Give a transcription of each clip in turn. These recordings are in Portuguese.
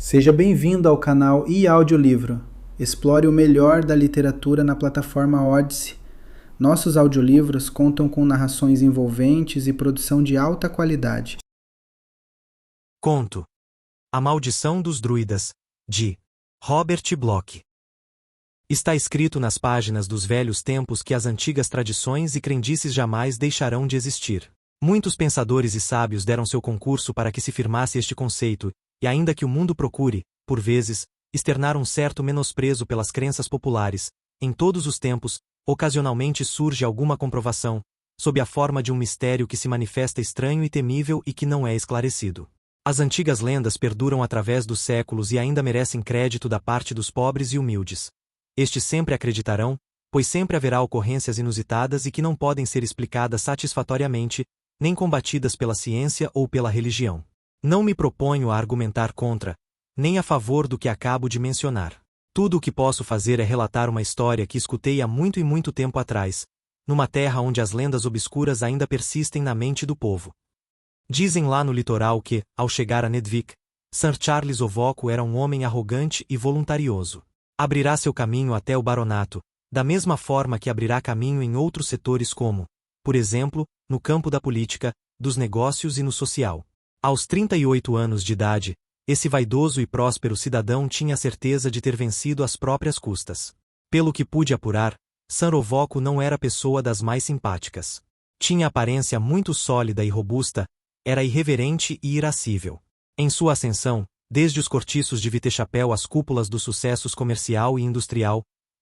Seja bem-vindo ao canal e-audiolivro. Explore o melhor da literatura na plataforma Odyssey. Nossos audiolivros contam com narrações envolventes e produção de alta qualidade. Conto: A Maldição dos Druidas, de Robert Bloch. Está escrito nas páginas dos velhos tempos que as antigas tradições e crendices jamais deixarão de existir. Muitos pensadores e sábios deram seu concurso para que se firmasse este conceito, e ainda que o mundo procure, por vezes, externar um certo menosprezo pelas crenças populares, em todos os tempos, ocasionalmente surge alguma comprovação, sob a forma de um mistério que se manifesta estranho e temível e que não é esclarecido. As antigas lendas perduram através dos séculos e ainda merecem crédito da parte dos pobres e humildes. Estes sempre acreditarão, pois sempre haverá ocorrências inusitadas e que não podem ser explicadas satisfatoriamente, nem combatidas pela ciência ou pela religião. Não me proponho a argumentar contra, nem a favor do que acabo de mencionar. Tudo o que posso fazer é relatar uma história que escutei há muito e muito tempo atrás, numa terra onde as lendas obscuras ainda persistem na mente do povo. Dizem lá no litoral que, ao chegar a Nedvik, Sir Charles Ovoco era um homem arrogante e voluntarioso. Abrirá seu caminho até o baronato, da mesma forma que abrirá caminho em outros setores como, por exemplo, no campo da política, dos negócios e no social. Aos 38 anos de idade, esse vaidoso e próspero cidadão tinha a certeza de ter vencido às próprias custas. Pelo que pude apurar, Sir Ovoco não era pessoa das mais simpáticas. Tinha aparência muito sólida e robusta, era irreverente e irascível. Em sua ascensão, desde os cortiços de Vitechapel às cúpulas dos sucessos comercial e industrial,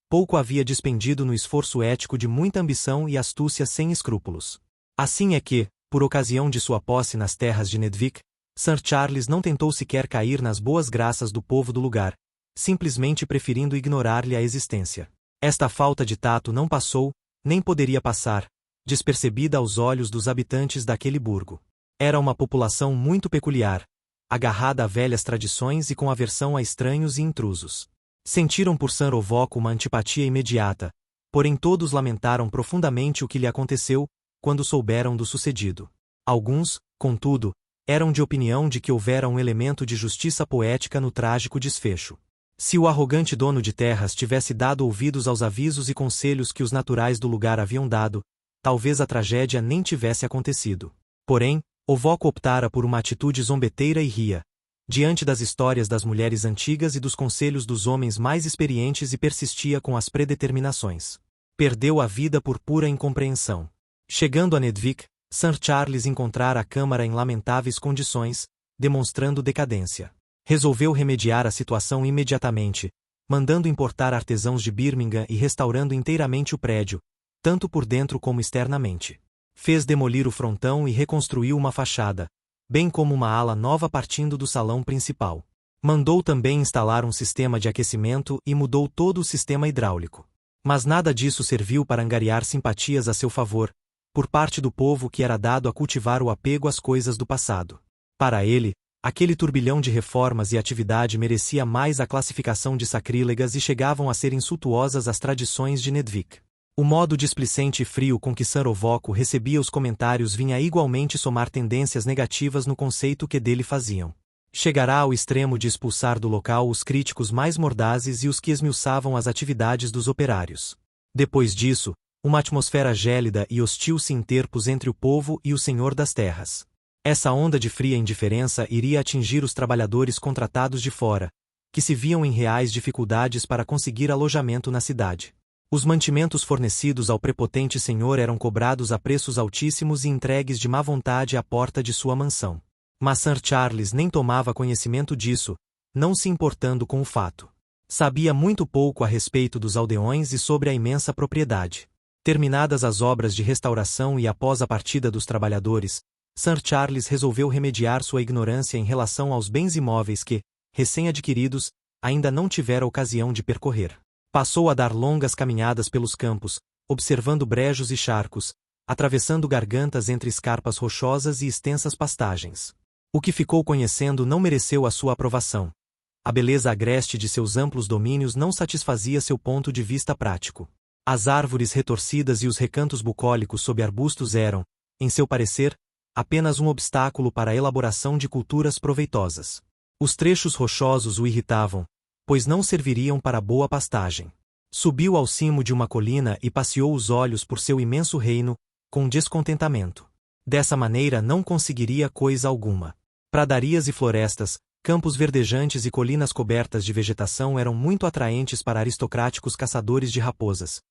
pouco havia despendido no esforço ético de muita ambição e astúcia sem escrúpulos. Assim é que, por ocasião de sua posse nas terras de Nedvik, Sir Charles não tentou sequer cair nas boas graças do povo do lugar, simplesmente preferindo ignorar-lhe a existência. Esta falta de tato não passou, nem poderia passar, despercebida aos olhos dos habitantes daquele burgo. Era uma população muito peculiar, agarrada a velhas tradições e com aversão a estranhos e intrusos. Sentiram por Sir Ovoco uma antipatia imediata, porém todos lamentaram profundamente o que lhe aconteceu, quando souberam do sucedido. Alguns, contudo, eram de opinião de que houvera um elemento de justiça poética no trágico desfecho. Se o arrogante dono de terras tivesse dado ouvidos aos avisos e conselhos que os naturais do lugar haviam dado, talvez a tragédia nem tivesse acontecido. Porém, Ovoco optara por uma atitude zombeteira e ria, diante das histórias das mulheres antigas e dos conselhos dos homens mais experientes e persistia com as predeterminações. Perdeu a vida por pura incompreensão. Chegando a Nedvik, Sir Charles encontrara a câmara em lamentáveis condições, demonstrando decadência. Resolveu remediar a situação imediatamente, mandando importar artesãos de Birmingham e restaurando inteiramente o prédio, tanto por dentro como externamente. Fez demolir o frontão e reconstruiu uma fachada, bem como uma ala nova partindo do salão principal. Mandou também instalar um sistema de aquecimento e mudou todo o sistema hidráulico. Mas nada disso serviu para angariar simpatias a seu favor, por parte do povo que era dado a cultivar o apego às coisas do passado. Para ele, aquele turbilhão de reformas e atividade merecia mais a classificação de sacrílegas e chegavam a ser insultuosas as tradições de Nedvik. O modo displicente e frio com que Sir Ovoco recebia os comentários vinha igualmente somar tendências negativas no conceito que dele faziam. Chegará ao extremo de expulsar do local os críticos mais mordazes e os que esmiuçavam as atividades dos operários. Depois disso, uma atmosfera gélida e hostil se interpôs entre o povo e o senhor das terras. Essa onda de fria indiferença iria atingir os trabalhadores contratados de fora, que se viam em reais dificuldades para conseguir alojamento na cidade. Os mantimentos fornecidos ao prepotente senhor eram cobrados a preços altíssimos e entregues de má vontade à porta de sua mansão. Mas Sir Charles nem tomava conhecimento disso, não se importando com o fato. Sabia muito pouco a respeito dos aldeões e sobre a imensa propriedade. Terminadas as obras de restauração e após a partida dos trabalhadores, Sir Charles resolveu remediar sua ignorância em relação aos bens imóveis que, recém-adquiridos, ainda não tivera ocasião de percorrer. Passou a dar longas caminhadas pelos campos, observando brejos e charcos, atravessando gargantas entre escarpas rochosas e extensas pastagens. O que ficou conhecendo não mereceu a sua aprovação. A beleza agreste de seus amplos domínios não satisfazia seu ponto de vista prático. As árvores retorcidas e os recantos bucólicos sob arbustos eram, em seu parecer, apenas um obstáculo para a elaboração de culturas proveitosas. Os trechos rochosos o irritavam, pois não serviriam para boa pastagem. Subiu ao cimo de uma colina e passeou os olhos por seu imenso reino, com descontentamento. Dessa maneira não conseguiria coisa alguma. Pradarias e florestas, campos verdejantes e colinas cobertas de vegetação eram muito atraentes para aristocráticos caçadores de raposas.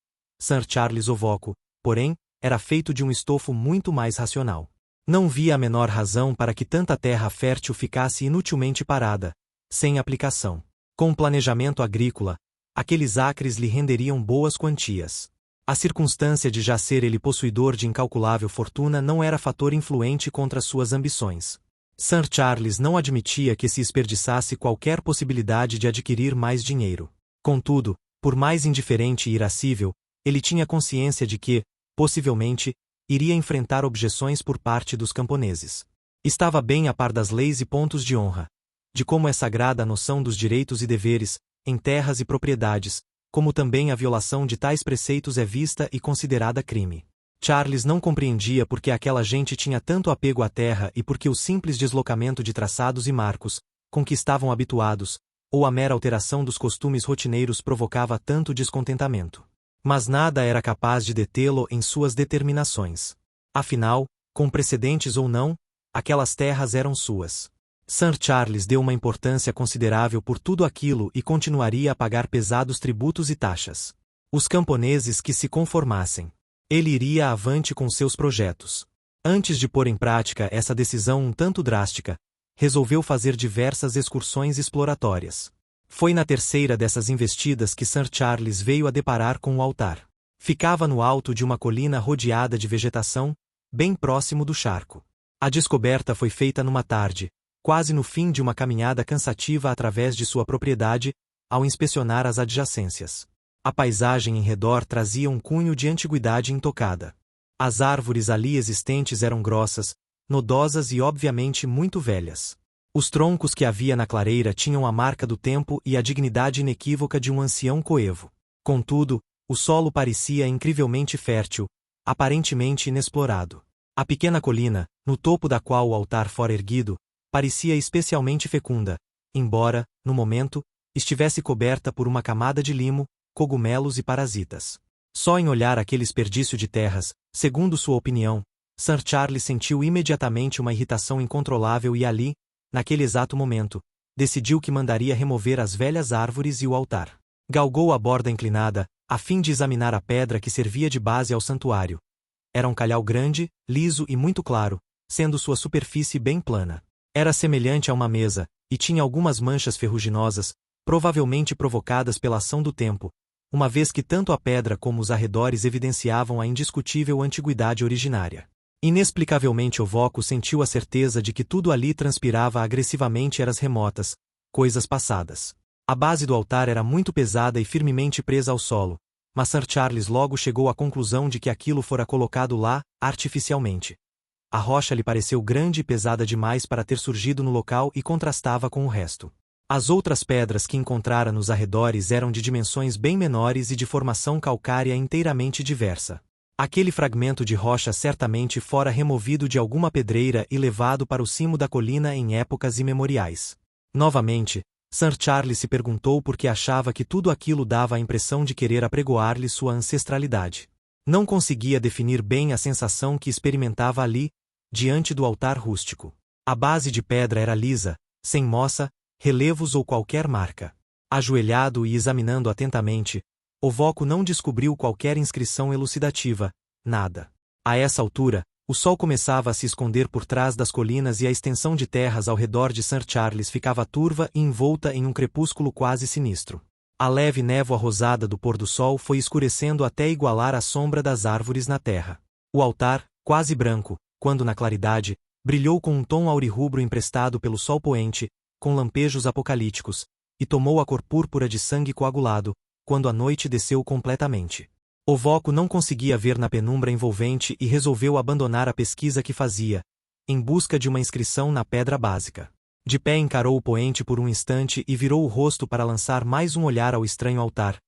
Sir Charles Ovoco, porém, era feito de um estofo muito mais racional. Não via a menor razão para que tanta terra fértil ficasse inutilmente parada, sem aplicação. Com um planejamento agrícola, aqueles acres lhe renderiam boas quantias. A circunstância de já ser ele possuidor de incalculável fortuna não era fator influente contra suas ambições. Sir Charles não admitia que se desperdiçasse qualquer possibilidade de adquirir mais dinheiro. Contudo, por mais indiferente e irascível, ele tinha consciência de que, possivelmente, iria enfrentar objeções por parte dos camponeses. Estava bem a par das leis e pontos de honra, de como é sagrada a noção dos direitos e deveres, em terras e propriedades, como também a violação de tais preceitos é vista e considerada crime. Charles não compreendia por que aquela gente tinha tanto apego à terra e por que o simples deslocamento de traçados e marcos, com que estavam habituados, ou a mera alteração dos costumes rotineiros provocava tanto descontentamento. Mas nada era capaz de detê-lo em suas determinações. Afinal, com precedentes ou não, aquelas terras eram suas. Sir Charles deu uma importância considerável por tudo aquilo e continuaria a pagar pesados tributos e taxas. Os camponeses que se conformassem. Ele iria avante com seus projetos. Antes de pôr em prática essa decisão um tanto drástica, resolveu fazer diversas excursões exploratórias. Foi na terceira dessas investidas que Sir Charles veio a deparar com o altar. Ficava no alto de uma colina rodeada de vegetação, bem próximo do charco. A descoberta foi feita numa tarde, quase no fim de uma caminhada cansativa através de sua propriedade, ao inspecionar as adjacências. A paisagem em redor trazia um cunho de antiguidade intocada. As árvores ali existentes eram grossas, nodosas e obviamente muito velhas. Os troncos que havia na clareira tinham a marca do tempo e a dignidade inequívoca de um ancião coevo. Contudo, o solo parecia incrivelmente fértil, aparentemente inexplorado. A pequena colina, no topo da qual o altar fora erguido, parecia especialmente fecunda, embora, no momento, estivesse coberta por uma camada de limo, cogumelos e parasitas. Só em olhar aquele desperdício de terras, segundo sua opinião, Sir Charles sentiu imediatamente uma irritação incontrolável e ali, naquele exato momento, decidiu que mandaria remover as velhas árvores e o altar. Galgou a borda inclinada, a fim de examinar a pedra que servia de base ao santuário. Era um calhau grande, liso e muito claro, sendo sua superfície bem plana. Era semelhante a uma mesa, e tinha algumas manchas ferruginosas, provavelmente provocadas pela ação do tempo, uma vez que tanto a pedra como os arredores evidenciavam a indiscutível antiguidade originária. Inexplicavelmente Ovoco sentiu a certeza de que tudo ali transpirava agressivamente eras remotas, coisas passadas. A base do altar era muito pesada e firmemente presa ao solo, mas Sir Charles logo chegou à conclusão de que aquilo fora colocado lá, artificialmente. A rocha lhe pareceu grande e pesada demais para ter surgido no local e contrastava com o resto. As outras pedras que encontrara nos arredores eram de dimensões bem menores e de formação calcária inteiramente diversa. Aquele fragmento de rocha certamente fora removido de alguma pedreira e levado para o cimo da colina em épocas imemoriais. Novamente, Sir Charles se perguntou por que achava que tudo aquilo dava a impressão de querer apregoar-lhe sua ancestralidade. Não conseguia definir bem a sensação que experimentava ali, diante do altar rústico. A base de pedra era lisa, sem moça, relevos ou qualquer marca. Ajoelhado e examinando atentamente, Ovoco não descobriu qualquer inscrição elucidativa, nada. A essa altura, o sol começava a se esconder por trás das colinas e a extensão de terras ao redor de Sir Charles ficava turva e envolta em um crepúsculo quase sinistro. A leve névoa rosada do pôr do sol foi escurecendo até igualar a sombra das árvores na terra. O altar, quase branco, quando na claridade, brilhou com um tom aurirrubro emprestado pelo sol poente, com lampejos apocalípticos, e tomou a cor púrpura de sangue coagulado, quando a noite desceu completamente. Ovoco não conseguia ver na penumbra envolvente e resolveu abandonar a pesquisa que fazia, em busca de uma inscrição na pedra básica. De pé encarou o poente por um instante e virou o rosto para lançar mais um olhar ao estranho altar,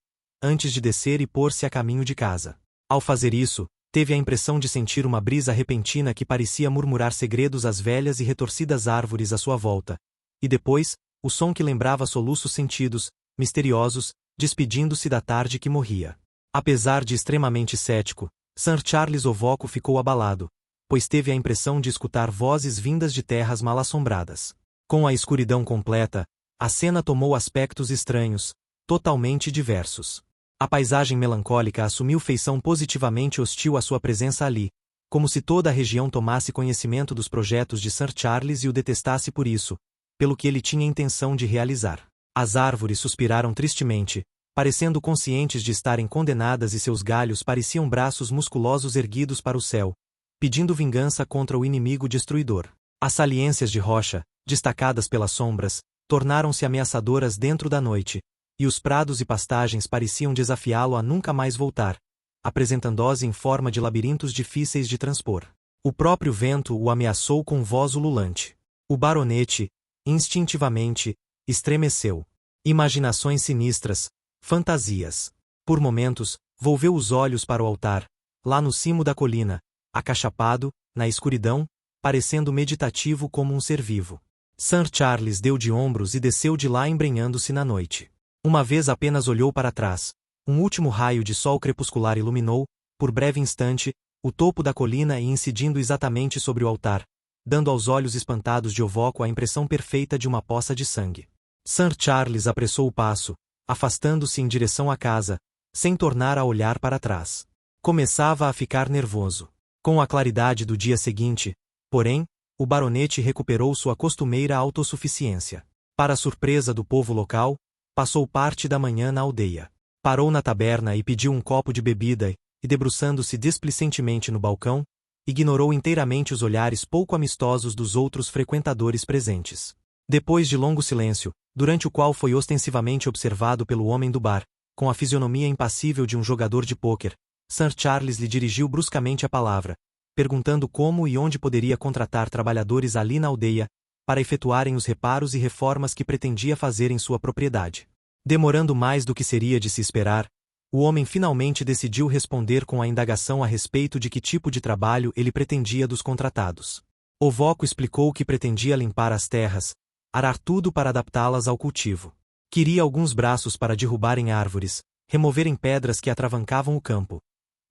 antes de descer e pôr-se a caminho de casa. Ao fazer isso, teve a impressão de sentir uma brisa repentina que parecia murmurar segredos às velhas e retorcidas árvores à sua volta, e depois, o som que lembrava soluços sentidos, misteriosos, despedindo-se da tarde que morria. Apesar de extremamente cético, Sir Charles Ovoco ficou abalado, pois teve a impressão de escutar vozes vindas de terras mal-assombradas. Com a escuridão completa, a cena tomou aspectos estranhos, totalmente diversos. A paisagem melancólica assumiu feição positivamente hostil à sua presença ali, como se toda a região tomasse conhecimento dos projetos de Sir Charles e o detestasse por isso, pelo que ele tinha intenção de realizar. As árvores suspiraram tristemente, parecendo conscientes de estarem condenadas, e seus galhos pareciam braços musculosos erguidos para o céu, pedindo vingança contra o inimigo destruidor. As saliências de rocha, destacadas pelas sombras, tornaram-se ameaçadoras dentro da noite, e os prados e pastagens pareciam desafiá-lo a nunca mais voltar, apresentando-se em forma de labirintos difíceis de transpor. O próprio vento o ameaçou com voz ululante. O baronete, instintivamente, estremeceu. Imaginações sinistras, fantasias. Por momentos, volveu os olhos para o altar, lá no cimo da colina, acachapado, na escuridão, parecendo meditativo como um ser vivo. Sir Charles deu de ombros e desceu de lá embrenhando-se na noite. Uma vez apenas olhou para trás. Um último raio de sol crepuscular iluminou, por breve instante, o topo da colina e incidindo exatamente sobre o altar, dando aos olhos espantados de Ovoco a impressão perfeita de uma poça de sangue. Sir Charles apressou o passo, afastando-se em direção à casa, sem tornar a olhar para trás. Começava a ficar nervoso. Com a claridade do dia seguinte, porém, o baronete recuperou sua costumeira autossuficiência. Para a surpresa do povo local, passou parte da manhã na aldeia. Parou na taberna e pediu um copo de bebida e, debruçando-se displicentemente no balcão, ignorou inteiramente os olhares pouco amistosos dos outros frequentadores presentes. Depois de longo silêncio, durante o qual foi ostensivamente observado pelo homem do bar, com a fisionomia impassível de um jogador de pôquer, Sir Charles lhe dirigiu bruscamente a palavra, perguntando como e onde poderia contratar trabalhadores ali na aldeia, para efetuarem os reparos e reformas que pretendia fazer em sua propriedade. Demorando mais do que seria de se esperar, o homem finalmente decidiu responder com a indagação a respeito de que tipo de trabalho ele pretendia dos contratados. Ovoco explicou que pretendia limpar as terras, arar tudo para adaptá-las ao cultivo. Queria alguns braços para derrubarem árvores, removerem pedras que atravancavam o campo.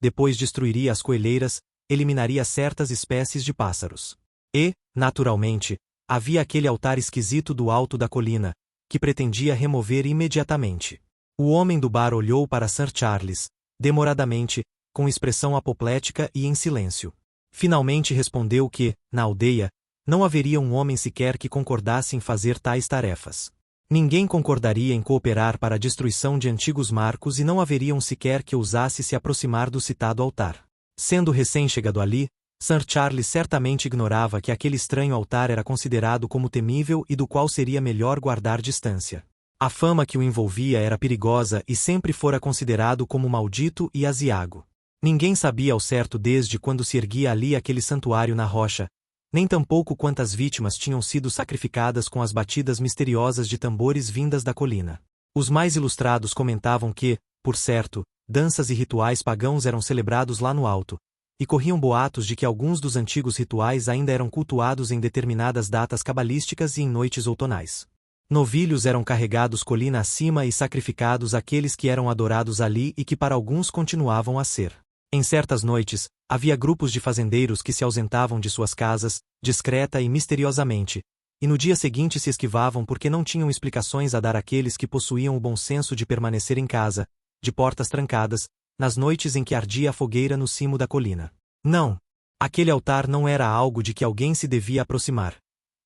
Depois destruiria as coelheiras, eliminaria certas espécies de pássaros. E, naturalmente, havia aquele altar esquisito do alto da colina, que pretendia remover imediatamente. O homem do bar olhou para Sir Charles, demoradamente, com expressão apoplética e em silêncio. Finalmente respondeu que, na aldeia, não haveria um homem sequer que concordasse em fazer tais tarefas. Ninguém concordaria em cooperar para a destruição de antigos marcos e não haveria um sequer que ousasse se aproximar do citado altar. Sendo recém-chegado ali, Sir Charles certamente ignorava que aquele estranho altar era considerado como temível e do qual seria melhor guardar distância. A fama que o envolvia era perigosa e sempre fora considerado como maldito e aziago. Ninguém sabia ao certo desde quando se erguia ali aquele santuário na rocha, nem tampouco quantas vítimas tinham sido sacrificadas com as batidas misteriosas de tambores vindas da colina. Os mais ilustrados comentavam que, por certo, danças e rituais pagãos eram celebrados lá no alto, e corriam boatos de que alguns dos antigos rituais ainda eram cultuados em determinadas datas cabalísticas e em noites outonais. Novilhos eram carregados colina acima e sacrificados àqueles que eram adorados ali e que para alguns continuavam a ser. Em certas noites, havia grupos de fazendeiros que se ausentavam de suas casas, discreta e misteriosamente, e no dia seguinte se esquivavam porque não tinham explicações a dar àqueles que possuíam o bom senso de permanecer em casa, de portas trancadas, nas noites em que ardia a fogueira no cimo da colina. Não! Aquele altar não era algo de que alguém se devia aproximar.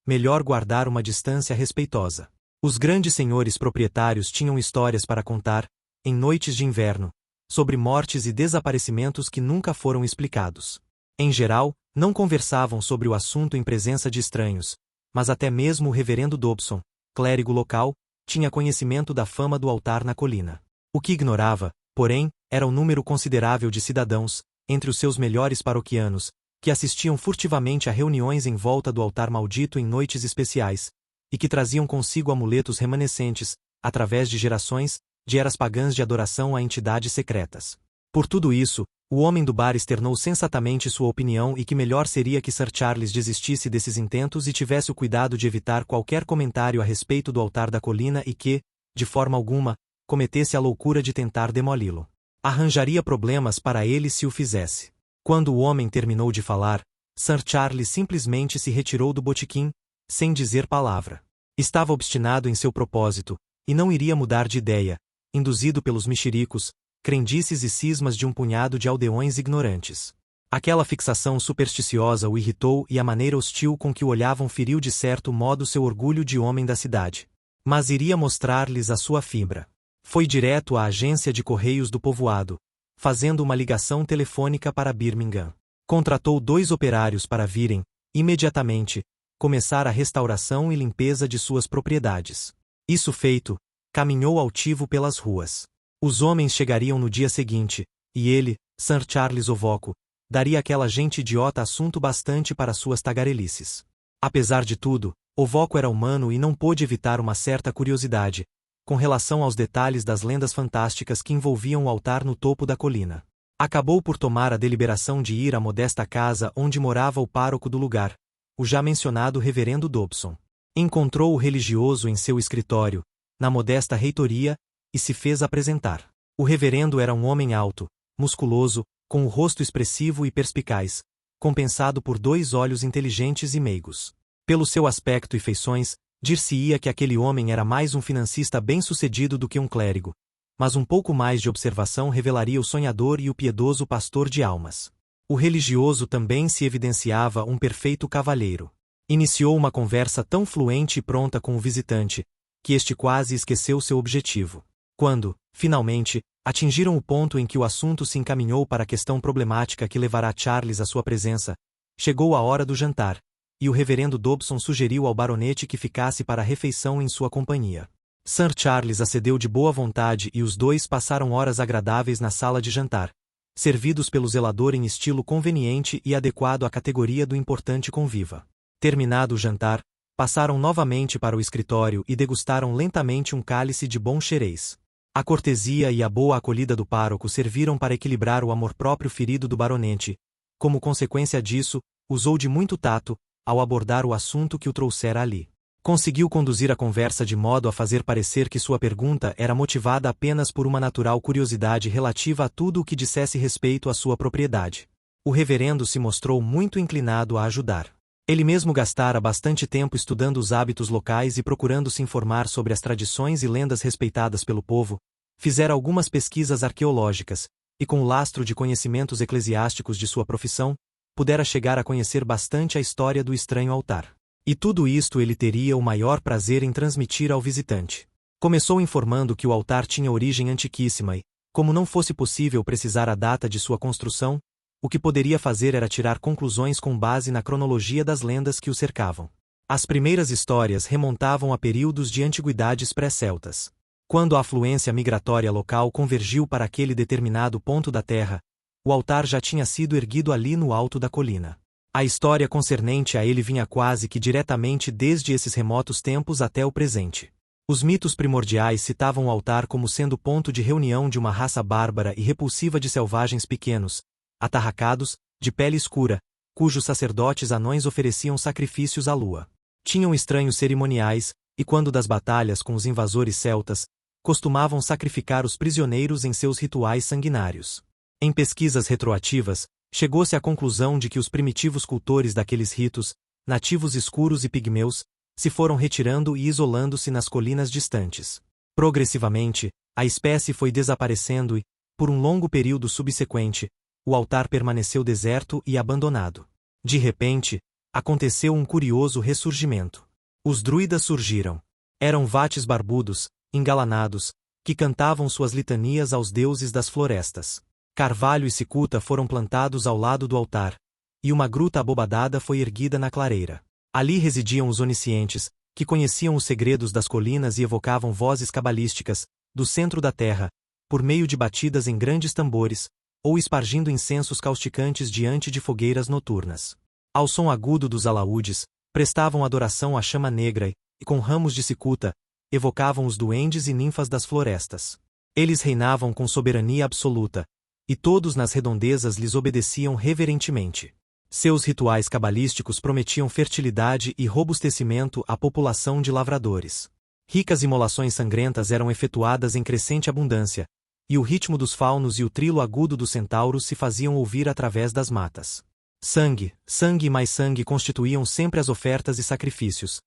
Melhor guardar uma distância respeitosa. Os grandes senhores proprietários tinham histórias para contar, em noites de inverno, sobre mortes e desaparecimentos que nunca foram explicados. Em geral, não conversavam sobre o assunto em presença de estranhos, mas até mesmo o reverendo Dobson, clérigo local, tinha conhecimento da fama do altar na colina. O que ignorava, porém, era um número considerável de cidadãos, entre os seus melhores paroquianos, que assistiam furtivamente a reuniões em volta do altar maldito em noites especiais, e que traziam consigo amuletos remanescentes, através de gerações, de eras pagãs de adoração a entidades secretas. Por tudo isso, o homem do bar externou sensatamente sua opinião e que melhor seria que Sir Charles desistisse desses intentos e tivesse o cuidado de evitar qualquer comentário a respeito do altar da colina e que, de forma alguma, cometesse a loucura de tentar demoli-lo. Arranjaria problemas para ele se o fizesse. Quando o homem terminou de falar, Sir Charles simplesmente se retirou do botequim, sem dizer palavra. Estava obstinado em seu propósito, e não iria mudar de ideia, induzido pelos mexericos, crendices e cismas de um punhado de aldeões ignorantes. Aquela fixação supersticiosa o irritou e a maneira hostil com que o olhavam feriu de certo modo seu orgulho de homem da cidade. Mas iria mostrar-lhes a sua fibra. Foi direto à agência de correios do povoado, fazendo uma ligação telefônica para Birmingham. Contratou 2 operários para virem, imediatamente, começar a restauração e limpeza de suas propriedades. Isso feito, caminhou altivo pelas ruas. Os homens chegariam no dia seguinte, e ele, Sir Charles Ovoco, daria àquela gente idiota assunto bastante para suas tagarelices. Apesar de tudo, Ovoco era humano e não pôde evitar uma certa curiosidade, com relação aos detalhes das lendas fantásticas que envolviam o altar no topo da colina. Acabou por tomar a deliberação de ir à modesta casa onde morava o pároco do lugar, o já mencionado reverendo Dobson. Encontrou o religioso em seu escritório, na modesta reitoria, e se fez apresentar. O reverendo era um homem alto, musculoso, com o rosto expressivo e perspicaz, compensado por 2 olhos inteligentes e meigos. Pelo seu aspecto e feições, dir-se-ia que aquele homem era mais um financista bem-sucedido do que um clérigo, mas um pouco mais de observação revelaria o sonhador e o piedoso pastor de almas. O religioso também se evidenciava um perfeito cavalheiro. Iniciou uma conversa tão fluente e pronta com o visitante, que este quase esqueceu seu objetivo. Quando, finalmente, atingiram o ponto em que o assunto se encaminhou para a questão problemática que levará Charles à sua presença, chegou a hora do jantar, e o reverendo Dobson sugeriu ao baronete que ficasse para a refeição em sua companhia. Sir Charles acedeu de boa vontade e os 2 passaram horas agradáveis na sala de jantar, servidos pelo zelador em estilo conveniente e adequado à categoria do importante conviva. Terminado o jantar, passaram novamente para o escritório e degustaram lentamente um cálice de bom xerez. A cortesia e a boa acolhida do pároco serviram para equilibrar o amor-próprio ferido do baronete. Como consequência disso, usou de muito tato, ao abordar o assunto que o trouxera ali. Conseguiu conduzir a conversa de modo a fazer parecer que sua pergunta era motivada apenas por uma natural curiosidade relativa a tudo o que dissesse respeito à sua propriedade. O reverendo se mostrou muito inclinado a ajudar. Ele mesmo gastara bastante tempo estudando os hábitos locais e procurando se informar sobre as tradições e lendas respeitadas pelo povo, fizera algumas pesquisas arqueológicas, e com o lastro de conhecimentos eclesiásticos de sua profissão, pudera chegar a conhecer bastante a história do estranho altar. E tudo isto ele teria o maior prazer em transmitir ao visitante. Começou informando que o altar tinha origem antiquíssima e, como não fosse possível precisar a data de sua construção, o que poderia fazer era tirar conclusões com base na cronologia das lendas que o cercavam. As primeiras histórias remontavam a períodos de antiguidades pré-celtas. Quando a afluência migratória local convergiu para aquele determinado ponto da terra, o altar já tinha sido erguido ali no alto da colina. A história concernente a ele vinha quase que diretamente desde esses remotos tempos até o presente. Os mitos primordiais citavam o altar como sendo ponto de reunião de uma raça bárbara e repulsiva de selvagens pequenos, atarracados, de pele escura, cujos sacerdotes anões ofereciam sacrifícios à lua. Tinham estranhos cerimoniais, e quando das batalhas com os invasores celtas, costumavam sacrificar os prisioneiros em seus rituais sanguinários. Em pesquisas retroativas, chegou-se à conclusão de que os primitivos cultores daqueles ritos, nativos escuros e pigmeus, se foram retirando e isolando-se nas colinas distantes. Progressivamente, a espécie foi desaparecendo e, por um longo período subsequente, o altar permaneceu deserto e abandonado. De repente, aconteceu um curioso ressurgimento. Os druidas surgiram. Eram vates barbudos, engalanados, que cantavam suas litanias aos deuses das florestas. Carvalho e cicuta foram plantados ao lado do altar, e uma gruta abobadada foi erguida na clareira. Ali residiam os oniscientes, que conheciam os segredos das colinas e evocavam vozes cabalísticas, do centro da terra, por meio de batidas em grandes tambores, ou espargindo incensos causticantes diante de fogueiras noturnas. Ao som agudo dos alaúdes, prestavam adoração à chama negra e, com ramos de cicuta, evocavam os duendes e ninfas das florestas. Eles reinavam com soberania absoluta, e todos nas redondezas lhes obedeciam reverentemente. Seus rituais cabalísticos prometiam fertilidade e robustecimento à população de lavradores. Ricas imolações sangrentas eram efetuadas em crescente abundância, e o ritmo dos faunos e o trilo agudo dos centauros se faziam ouvir através das matas. Sangue, sangue e mais sangue constituíam sempre as ofertas e sacrifícios.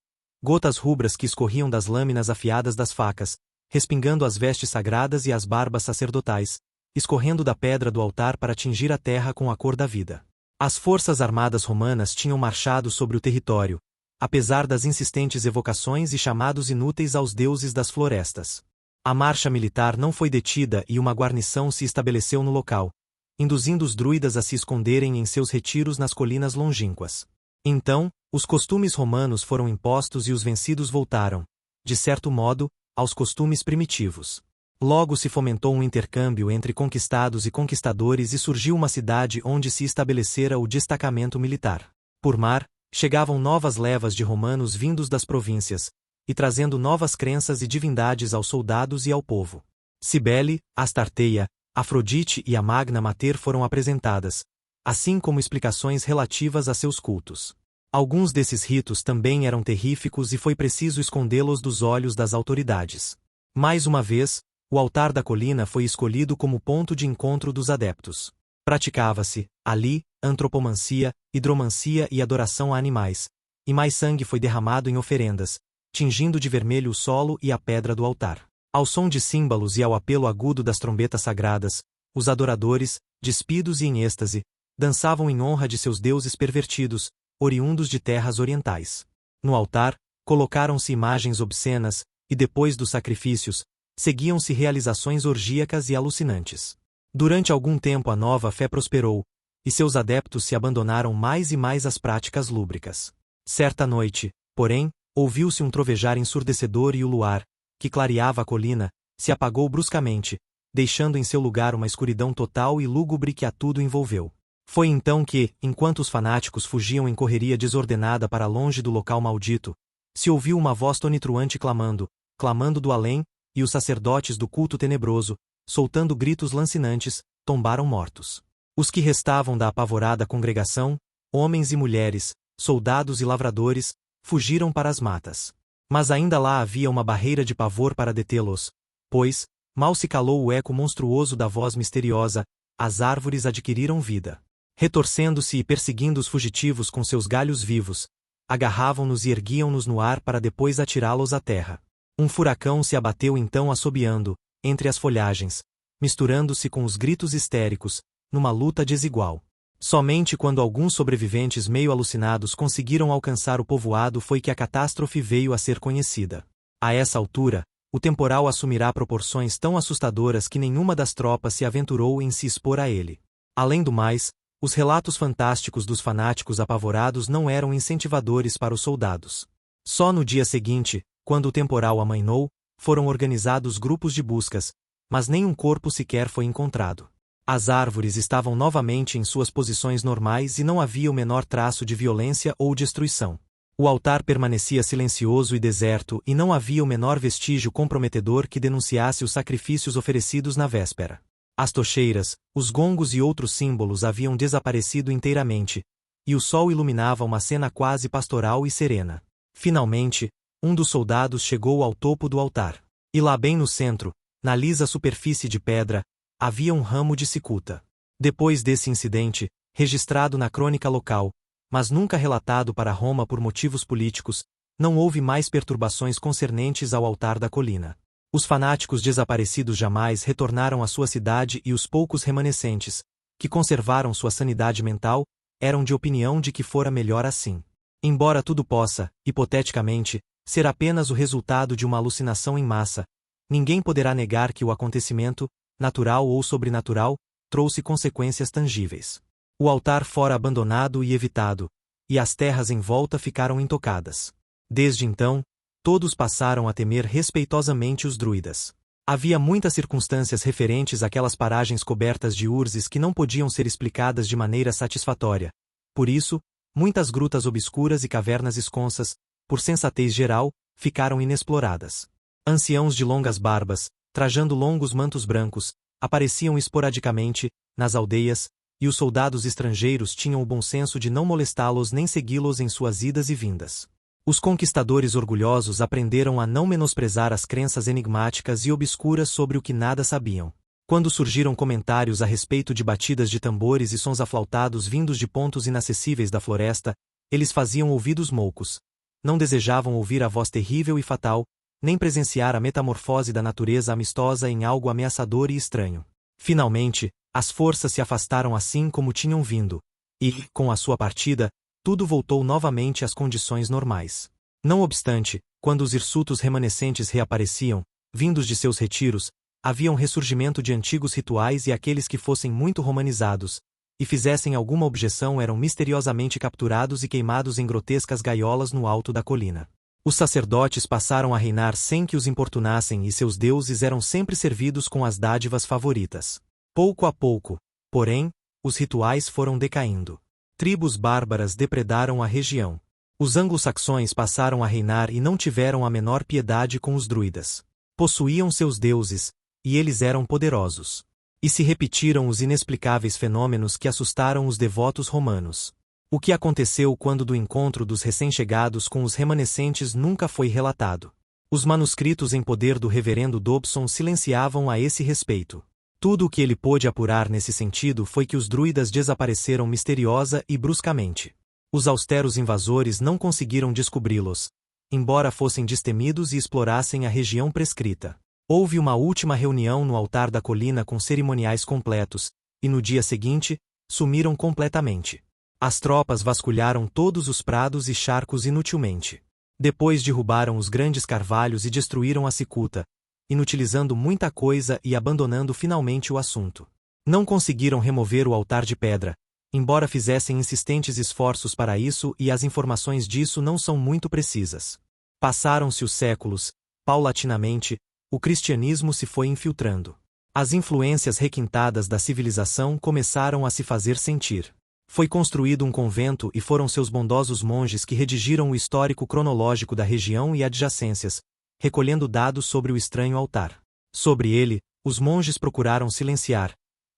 Gotas rubras que escorriam das lâminas afiadas das facas, respingando as vestes sagradas e as barbas sacerdotais, escorrendo da pedra do altar para tingir a terra com a cor da vida. As forças armadas romanas tinham marchado sobre o território, apesar das insistentes evocações e chamados inúteis aos deuses das florestas. A marcha militar não foi detida e uma guarnição se estabeleceu no local, induzindo os druidas a se esconderem em seus retiros nas colinas longínquas. Então, os costumes romanos foram impostos e os vencidos voltaram, de certo modo, aos costumes primitivos. Logo se fomentou um intercâmbio entre conquistados e conquistadores e surgiu uma cidade onde se estabelecera o destacamento militar. Por mar, chegavam novas levas de romanos vindos das províncias, e trazendo novas crenças e divindades aos soldados e ao povo. Cibele, Astarteia, Afrodite e a Magna Mater foram apresentadas, assim como explicações relativas a seus cultos. Alguns desses ritos também eram terríficos e foi preciso escondê-los dos olhos das autoridades. Mais uma vez, o altar da colina foi escolhido como ponto de encontro dos adeptos. Praticava-se, ali, antropomancia, hidromancia e adoração a animais, e mais sangue foi derramado em oferendas, tingindo de vermelho o solo e a pedra do altar. Ao som de símbolos e ao apelo agudo das trombetas sagradas, os adoradores, despidos e em êxtase, dançavam em honra de seus deuses pervertidos, oriundos de terras orientais. No altar, colocaram-se imagens obscenas, e depois dos sacrifícios, seguiam-se realizações orgíacas e alucinantes. Durante algum tempo a nova fé prosperou, e seus adeptos se abandonaram mais e mais às práticas lúbricas. Certa noite, porém, ouviu-se um trovejar ensurdecedor e o luar, que clareava a colina, se apagou bruscamente, deixando em seu lugar uma escuridão total e lúgubre que a tudo envolveu. Foi então que, enquanto os fanáticos fugiam em correria desordenada para longe do local maldito, se ouviu uma voz tonitruante clamando do além, e os sacerdotes do culto tenebroso, soltando gritos lancinantes, tombaram mortos. Os que restavam da apavorada congregação, homens e mulheres, soldados e lavradores, fugiram para as matas. Mas ainda lá havia uma barreira de pavor para detê-los, pois, mal se calou o eco monstruoso da voz misteriosa, as árvores adquiriram vida. Retorcendo-se e perseguindo os fugitivos com seus galhos vivos, agarravam-nos e erguiam-nos no ar para depois atirá-los à terra. Um furacão se abateu então assobiando, entre as folhagens, misturando-se com os gritos histéricos, numa luta desigual. Somente quando alguns sobreviventes meio alucinados conseguiram alcançar o povoado foi que a catástrofe veio a ser conhecida. A essa altura, o temporal assumirá proporções tão assustadoras que nenhuma das tropas se aventurou em se expor a ele. Além do mais, os relatos fantásticos dos fanáticos apavorados não eram incentivadores para os soldados. Só no dia seguinte, quando o temporal amainou, foram organizados grupos de buscas, mas nenhum corpo sequer foi encontrado. As árvores estavam novamente em suas posições normais e não havia o menor traço de violência ou destruição. O altar permanecia silencioso e deserto e não havia o menor vestígio comprometedor que denunciasse os sacrifícios oferecidos na véspera. As tocheiras, os gongos e outros símbolos haviam desaparecido inteiramente, e o sol iluminava uma cena quase pastoral e serena. Finalmente, um dos soldados chegou ao topo do altar. E lá bem no centro, na lisa superfície de pedra, havia um ramo de cicuta. Depois desse incidente, registrado na crônica local, mas nunca relatado para Roma por motivos políticos, não houve mais perturbações concernentes ao altar da colina. Os fanáticos desaparecidos jamais retornaram à sua cidade e os poucos remanescentes, que conservaram sua sanidade mental, eram de opinião de que fora melhor assim. Embora tudo possa, hipoteticamente, ser apenas o resultado de uma alucinação em massa, ninguém poderá negar que o acontecimento, natural ou sobrenatural, trouxe consequências tangíveis. O altar fora abandonado e evitado, e as terras em volta ficaram intocadas. Desde então, todos passaram a temer respeitosamente os druidas. Havia muitas circunstâncias referentes àquelas paragens cobertas de urzes que não podiam ser explicadas de maneira satisfatória. Por isso, muitas grutas obscuras e cavernas esconsas, por sensatez geral, ficaram inexploradas. Anciãos de longas barbas, trajando longos mantos brancos, apareciam esporadicamente, nas aldeias, e os soldados estrangeiros tinham o bom senso de não molestá-los nem segui-los em suas idas e vindas. Os conquistadores orgulhosos aprenderam a não menosprezar as crenças enigmáticas e obscuras sobre o que nada sabiam. Quando surgiram comentários a respeito de batidas de tambores e sons aflautados vindos de pontos inacessíveis da floresta, eles faziam ouvidos moucos. Não desejavam ouvir a voz terrível e fatal, nem presenciar a metamorfose da natureza amistosa em algo ameaçador e estranho. Finalmente, as forças se afastaram assim como tinham vindo, e, com a sua partida, tudo voltou novamente às condições normais. Não obstante, quando os hirsutos remanescentes reapareciam, vindos de seus retiros, havia um ressurgimento de antigos rituais e aqueles que fossem muito romanizados, e fizessem alguma objeção eram misteriosamente capturados e queimados em grotescas gaiolas no alto da colina. Os sacerdotes passaram a reinar sem que os importunassem e seus deuses eram sempre servidos com as dádivas favoritas. Pouco a pouco, porém, os rituais foram decaindo. Tribos bárbaras depredaram a região. Os anglo-saxões passaram a reinar e não tiveram a menor piedade com os druidas. Possuíam seus deuses, e eles eram poderosos. E se repetiram os inexplicáveis fenômenos que assustaram os devotos romanos. O que aconteceu quando do encontro dos recém-chegados com os remanescentes nunca foi relatado. Os manuscritos em poder do reverendo Dobson silenciavam a esse respeito. Tudo o que ele pôde apurar nesse sentido foi que os druidas desapareceram misteriosa e bruscamente. Os austeros invasores não conseguiram descobri-los, embora fossem destemidos e explorassem a região prescrita. Houve uma última reunião no altar da colina com cerimoniais completos, e no dia seguinte, sumiram completamente. As tropas vasculharam todos os prados e charcos inutilmente. Depois derrubaram os grandes carvalhos e destruíram a cicuta, inutilizando muita coisa e abandonando finalmente o assunto. Não conseguiram remover o altar de pedra, embora fizessem insistentes esforços para isso e as informações disso não são muito precisas. Passaram-se os séculos, paulatinamente, o cristianismo se foi infiltrando. As influências requintadas da civilização começaram a se fazer sentir. Foi construído um convento e foram seus bondosos monges que redigiram o histórico cronológico da região e adjacências, recolhendo dados sobre o estranho altar. Sobre ele, os monges procuraram silenciar,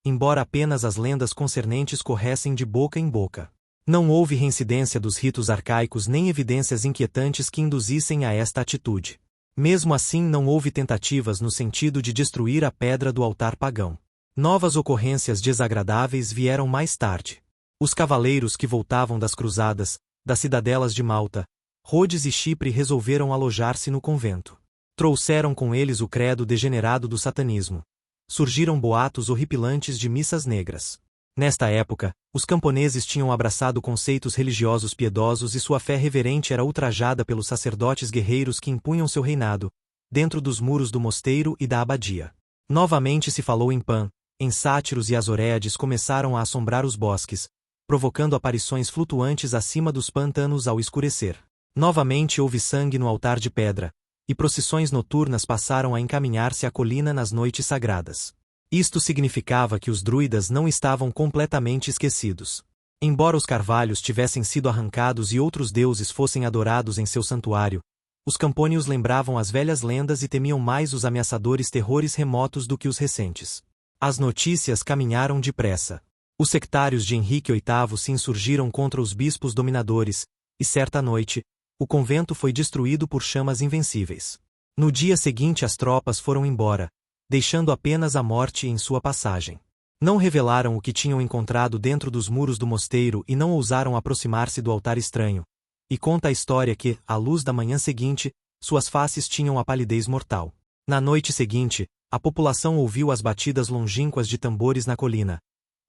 embora apenas as lendas concernentes corressem de boca em boca. Não houve reincidência dos ritos arcaicos nem evidências inquietantes que induzissem a esta atitude. Mesmo assim não houve tentativas no sentido de destruir a pedra do altar pagão. Novas ocorrências desagradáveis vieram mais tarde. Os cavaleiros que voltavam das cruzadas, das cidadelas de Malta, Rhodes e Chipre resolveram alojar-se no convento. Trouxeram com eles o credo degenerado do satanismo. Surgiram boatos horripilantes de missas negras. Nesta época, os camponeses tinham abraçado conceitos religiosos piedosos e sua fé reverente era ultrajada pelos sacerdotes guerreiros que impunham seu reinado, dentro dos muros do mosteiro e da abadia. Novamente se falou em Pan, em sátiros e as oréades começaram a assombrar os bosques, provocando aparições flutuantes acima dos pântanos ao escurecer. Novamente houve sangue no altar de pedra, e procissões noturnas passaram a encaminhar-se à colina nas noites sagradas. Isto significava que os druidas não estavam completamente esquecidos. Embora os carvalhos tivessem sido arrancados e outros deuses fossem adorados em seu santuário, os campônios lembravam as velhas lendas e temiam mais os ameaçadores terrores remotos do que os recentes. As notícias caminharam depressa. Os sectários de Henrique VIII se insurgiram contra os bispos dominadores, e certa noite, o convento foi destruído por chamas invencíveis. No dia seguinte as tropas foram embora, deixando apenas a morte em sua passagem. Não revelaram o que tinham encontrado dentro dos muros do mosteiro e não ousaram aproximar-se do altar estranho. E conta a história que, à luz da manhã seguinte, suas faces tinham a palidez mortal. Na noite seguinte, a população ouviu as batidas longínquas de tambores na colina,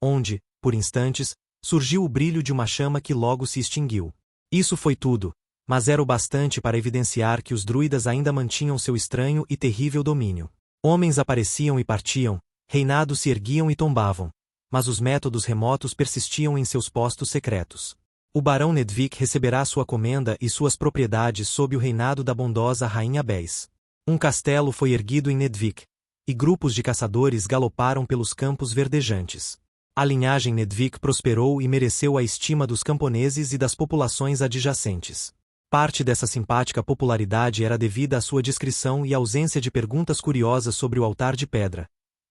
onde, por instantes, surgiu o brilho de uma chama que logo se extinguiu. Isso foi tudo, mas era o bastante para evidenciar que os druidas ainda mantinham seu estranho e terrível domínio. Homens apareciam e partiam, reinados se erguiam e tombavam, mas os métodos remotos persistiam em seus postos secretos. O barão Nedvik receberá sua comenda e suas propriedades sob o reinado da bondosa rainha Bés. Um castelo foi erguido em Nedvik, e grupos de caçadores galoparam pelos campos verdejantes. A linhagem Nedvik prosperou e mereceu a estima dos camponeses e das populações adjacentes. Parte dessa simpática popularidade era devida à sua discrição e ausência de perguntas curiosas sobre o altar de pedra.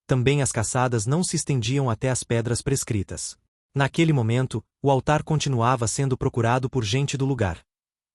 também as caçadas não se estendiam até as pedras prescritas. Naquele momento, o altar continuava sendo procurado por gente do lugar.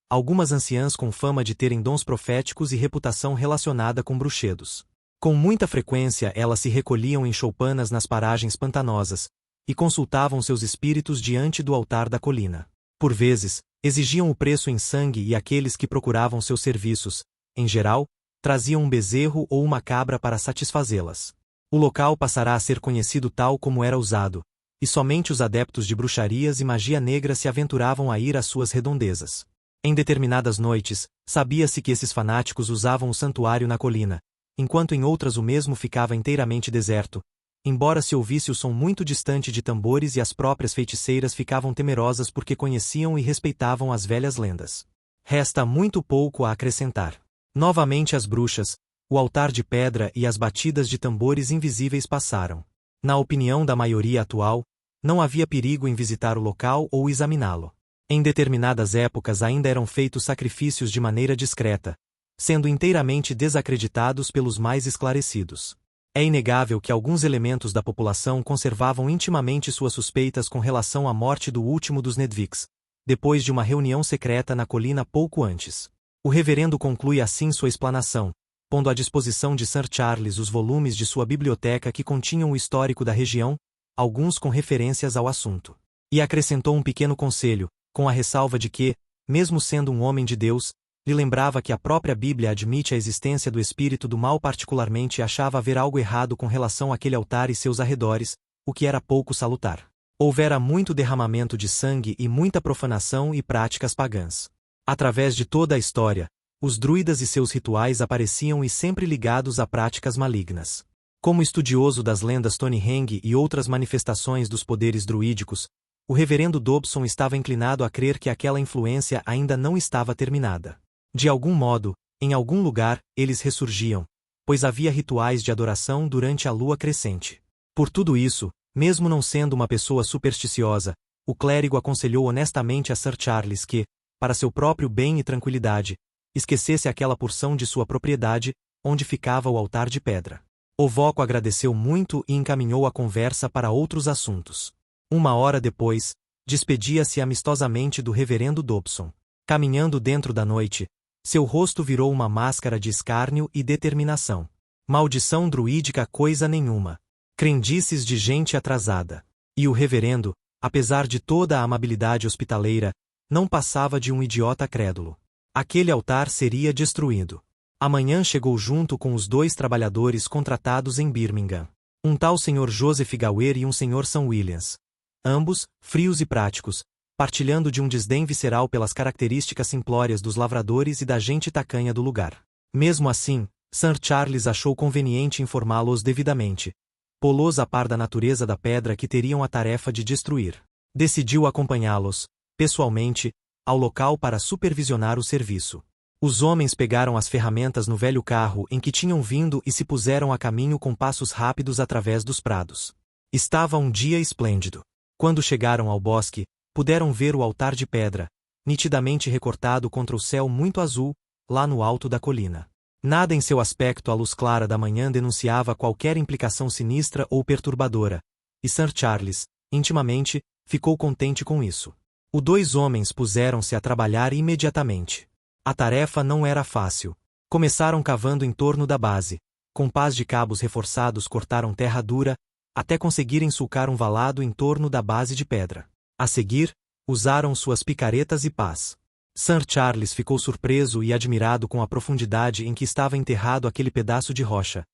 Algumas anciãs com fama de terem dons proféticos e reputação relacionada com bruxedos. Com muita frequência elas se recolhiam em choupanas nas paragens pantanosas, e consultavam seus espíritos diante do altar da colina. Por vezes, exigiam o preço em sangue e aqueles que procuravam seus serviços, em geral, traziam um bezerro ou uma cabra para satisfazê-las. O local passará a ser conhecido tal como era usado, e somente os adeptos de bruxarias e magia negra se aventuravam a ir às suas redondezas. Em determinadas noites, sabia-se que esses fanáticos usavam o santuário na colina, enquanto em outras o mesmo ficava inteiramente deserto, embora se ouvisse o som muito distante de tambores e as próprias feiticeiras ficavam temerosas porque conheciam e respeitavam as velhas lendas. Resta muito pouco a acrescentar. Novamente as bruxas, o altar de pedra e as batidas de tambores invisíveis passaram. Na opinião da maioria atual, não havia perigo em visitar o local ou examiná-lo. Em determinadas épocas ainda eram feitos sacrifícios de maneira discreta, sendo inteiramente desacreditados pelos mais esclarecidos. É inegável que alguns elementos da população conservavam intimamente suas suspeitas com relação à morte do último dos Nedviks, depois de uma reunião secreta na colina pouco antes. O reverendo conclui assim sua explanação, pondo à disposição de Sir Charles os volumes de sua biblioteca que continham o histórico da região, alguns com referências ao assunto. E acrescentou um pequeno conselho, com a ressalva de que, mesmo sendo um homem de Deus, lhe lembrava que a própria Bíblia admite a existência do espírito do mal, particularmente achava haver algo errado com relação àquele altar e seus arredores, o que era pouco salutar. Houvera muito derramamento de sangue e muita profanação e práticas pagãs. Através de toda a história, os druidas e seus rituais apareciam e sempre ligados a práticas malignas. Como estudioso das lendas Stonehenge e outras manifestações dos poderes druídicos, o reverendo Dobson estava inclinado a crer que aquela influência ainda não estava terminada. De algum modo, em algum lugar, eles ressurgiam, pois havia rituais de adoração durante a lua crescente. Por tudo isso, mesmo não sendo uma pessoa supersticiosa, o clérigo aconselhou honestamente a Sir Charles que, para seu próprio bem e tranquilidade, esquecesse aquela porção de sua propriedade, onde ficava o altar de pedra. O Voco agradeceu muito e encaminhou a conversa para outros assuntos. 1 hora depois, despedia-se amistosamente do reverendo Dobson. Caminhando dentro da noite, seu rosto virou uma máscara de escárnio e determinação. Maldição druídica coisa nenhuma. Crendices de gente atrasada. E o reverendo, apesar de toda a amabilidade hospitaleira, não passava de um idiota crédulo. Aquele altar seria destruído. Amanhã chegou junto com os 2 trabalhadores contratados em Birmingham. Um tal Sr. Joseph Gower e um Sr. Sam Williams. Ambos, frios e práticos, partilhando de um desdém visceral pelas características simplórias dos lavradores e da gente tacanha do lugar. Mesmo assim, Sir Charles achou conveniente informá-los devidamente, pô-los a par da natureza da pedra que teriam a tarefa de destruir. Decidiu acompanhá-los, pessoalmente, ao local para supervisionar o serviço. Os homens pegaram as ferramentas no velho carro em que tinham vindo e se puseram a caminho com passos rápidos através dos prados. Estava um dia esplêndido. Quando chegaram ao bosque, puderam ver o altar de pedra, nitidamente recortado contra o céu muito azul, lá no alto da colina. Nada em seu aspecto à luz clara da manhã denunciava qualquer implicação sinistra ou perturbadora, e Sir Charles, intimamente, ficou contente com isso. Os 2 homens puseram-se a trabalhar imediatamente. A tarefa não era fácil. Começaram cavando em torno da base. Com pás de cabos reforçados cortaram terra dura, até conseguirem sulcar um valado em torno da base de pedra. A seguir, usaram suas picaretas e pás. Sir Charles ficou surpreso e admirado com a profundidade em que estava enterrado aquele pedaço de rocha.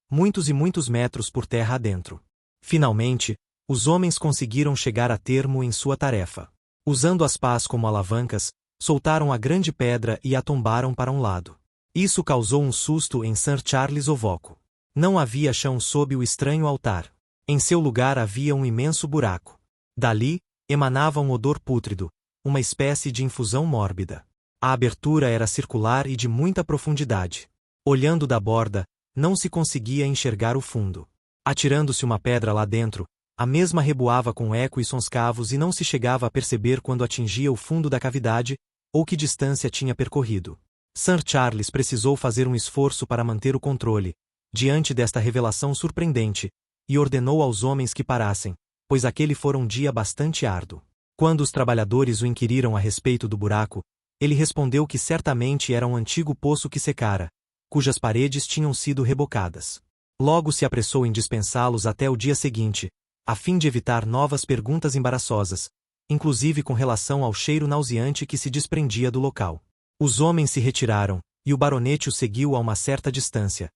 Muitos e muitos metros por terra adentro. Finalmente, os homens conseguiram chegar a termo em sua tarefa. Usando as pás como alavancas, soltaram a grande pedra e a tombaram para um lado. Isso causou um susto em Sir Charles Ovoco. Não havia chão sob o estranho altar. Em seu lugar havia um imenso buraco. Dali, emanava um odor pútrido, uma espécie de infusão mórbida. A abertura era circular e de muita profundidade. Olhando da borda, não se conseguia enxergar o fundo. Atirando-se uma pedra lá dentro, a mesma reboava com eco e sons cavos e não se chegava a perceber quando atingia o fundo da cavidade, ou que distância tinha percorrido. Sir Charles precisou fazer um esforço para manter o controle, diante desta revelação surpreendente, e ordenou aos homens que parassem, pois aquele fora um dia bastante árduo. Quando os trabalhadores o inquiriram a respeito do buraco, ele respondeu que certamente era um antigo poço que secara, cujas paredes tinham sido rebocadas. Logo se apressou em dispensá-los até o dia seguinte, a fim de evitar novas perguntas embaraçosas, inclusive com relação ao cheiro nauseante que se desprendia do local. Os homens se retiraram, e o baronete o seguiu a uma certa distância.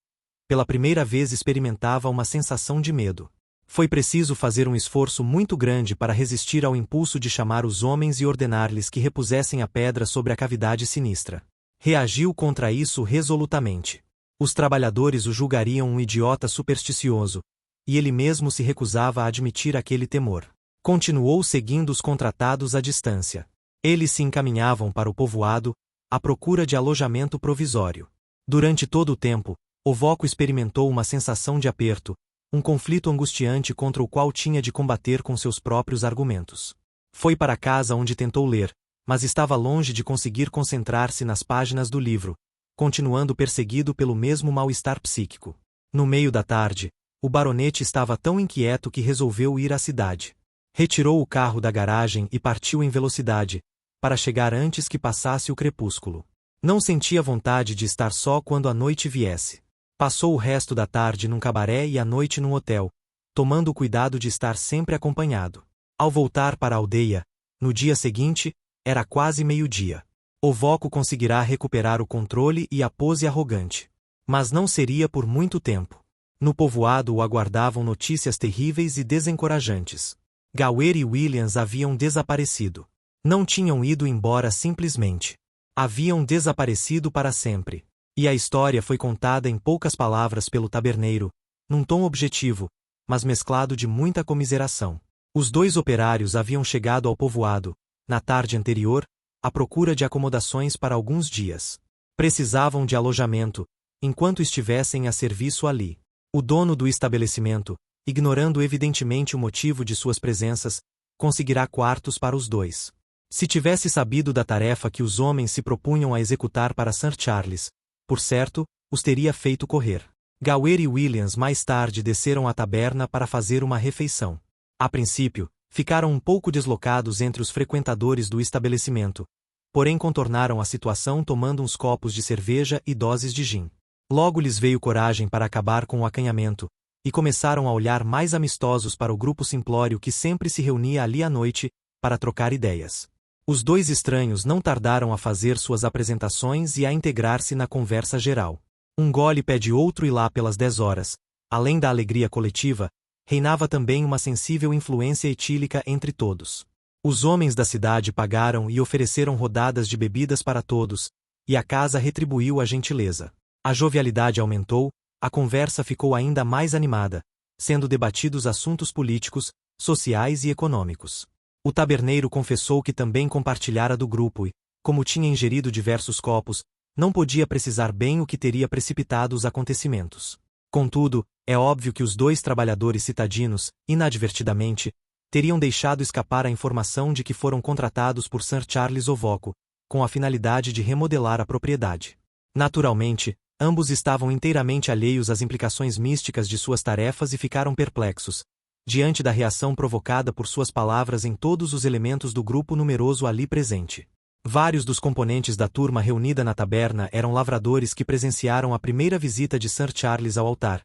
Pela primeira vez experimentava uma sensação de medo. Foi preciso fazer um esforço muito grande para resistir ao impulso de chamar os homens e ordenar-lhes que repusessem a pedra sobre a cavidade sinistra. Reagiu contra isso resolutamente. Os trabalhadores o julgariam um idiota supersticioso, e ele mesmo se recusava a admitir aquele temor. Continuou seguindo os contratados à distância. Eles se encaminhavam para o povoado, à procura de alojamento provisório. Durante todo o tempo, Ovoco experimentou uma sensação de aperto, um conflito angustiante contra o qual tinha de combater com seus próprios argumentos. Foi para casa onde tentou ler, mas estava longe de conseguir concentrar-se nas páginas do livro, continuando perseguido pelo mesmo mal-estar psíquico. No meio da tarde, o baronete estava tão inquieto que resolveu ir à cidade. Retirou o carro da garagem e partiu em velocidade, para chegar antes que passasse o crepúsculo. Não sentia vontade de estar só quando a noite viesse. Passou o resto da tarde num cabaré e a noite num hotel, tomando o cuidado de estar sempre acompanhado. Ao voltar para a aldeia, no dia seguinte, era quase meio-dia. Ovoco conseguirá recuperar o controle e a pose arrogante. Mas não seria por muito tempo. No povoado o aguardavam notícias terríveis e desencorajantes. Gawain e Williams haviam desaparecido. Não tinham ido embora simplesmente. Haviam desaparecido para sempre. E a história foi contada em poucas palavras pelo taberneiro, num tom objetivo, mas mesclado de muita comiseração. Os dois operários haviam chegado ao povoado, na tarde anterior, à procura de acomodações para alguns dias. Precisavam de alojamento, enquanto estivessem a serviço ali. O dono do estabelecimento, ignorando evidentemente o motivo de suas presenças, conseguirá quartos para os dois. Se tivesse sabido da tarefa que os homens se propunham a executar para St. Charles, por certo, os teria feito correr. Gawain e Williams mais tarde desceram à taberna para fazer uma refeição. A princípio, ficaram um pouco deslocados entre os frequentadores do estabelecimento, porém contornaram a situação tomando uns copos de cerveja e doses de gin. Logo lhes veio coragem para acabar com o acanhamento, e começaram a olhar mais amistosos para o grupo simplório que sempre se reunia ali à noite, para trocar ideias. Os dois estranhos não tardaram a fazer suas apresentações e a integrar-se na conversa geral. Um gole pede outro e lá pelas 10 horas, além da alegria coletiva, reinava também uma sensível influência etílica entre todos. Os homens da cidade pagaram e ofereceram rodadas de bebidas para todos, e a casa retribuiu a gentileza. A jovialidade aumentou, a conversa ficou ainda mais animada, sendo debatidos assuntos políticos, sociais e econômicos. O taberneiro confessou que também compartilhara do grupo e, como tinha ingerido diversos copos, não podia precisar bem o que teria precipitado os acontecimentos. Contudo, é óbvio que os dois trabalhadores citadinos, inadvertidamente, teriam deixado escapar a informação de que foram contratados por Sir Charles Ovoco, com a finalidade de remodelar a propriedade. Naturalmente, ambos estavam inteiramente alheios às implicações místicas de suas tarefas e ficaram perplexos, diante da reação provocada por suas palavras em todos os elementos do grupo numeroso ali presente. Vários dos componentes da turma reunida na taberna eram lavradores que presenciaram a primeira visita de Sir Charles ao altar,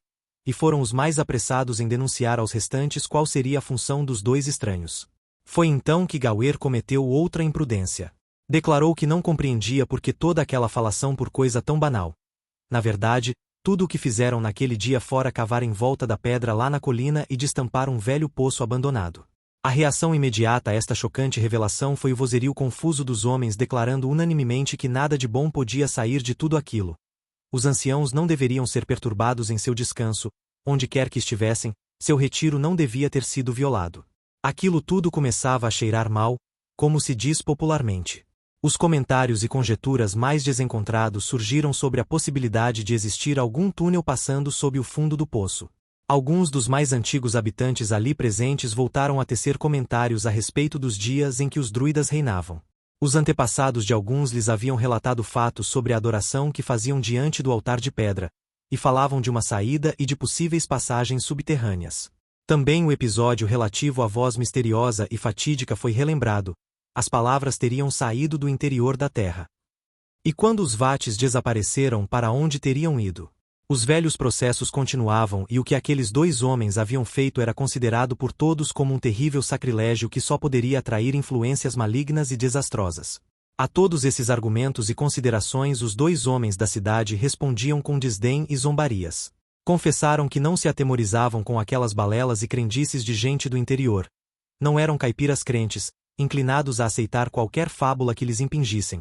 e foram os mais apressados em denunciar aos restantes qual seria a função dos dois estranhos. Foi então que Gawain cometeu outra imprudência. Declarou que não compreendia por que toda aquela falação por coisa tão banal. Na verdade, tudo o que fizeram naquele dia fora cavar em volta da pedra lá na colina e destampar um velho poço abandonado. A reação imediata a esta chocante revelação foi o vozerio confuso dos homens declarando unanimemente que nada de bom podia sair de tudo aquilo. Os anciãos não deveriam ser perturbados em seu descanso, onde quer que estivessem, seu retiro não devia ter sido violado. Aquilo tudo começava a cheirar mal, como se diz popularmente. Os comentários e conjecturas mais desencontrados surgiram sobre a possibilidade de existir algum túnel passando sob o fundo do poço. Alguns dos mais antigos habitantes ali presentes voltaram a tecer comentários a respeito dos dias em que os druidas reinavam. Os antepassados de alguns lhes haviam relatado fatos sobre a adoração que faziam diante do altar de pedra, e falavam de uma saída e de possíveis passagens subterrâneas. Também o episódio relativo à voz misteriosa e fatídica foi relembrado. As palavras teriam saído do interior da terra. E quando os vates desapareceram, para onde teriam ido? Os velhos processos continuavam e o que aqueles dois homens haviam feito era considerado por todos como um terrível sacrilégio que só poderia atrair influências malignas e desastrosas. A todos esses argumentos e considerações os dois homens da cidade respondiam com desdém e zombarias. Confessaram que não se atemorizavam com aquelas balelas e crendices de gente do interior. Não eram caipiras crentes, inclinados a aceitar qualquer fábula que lhes impingissem.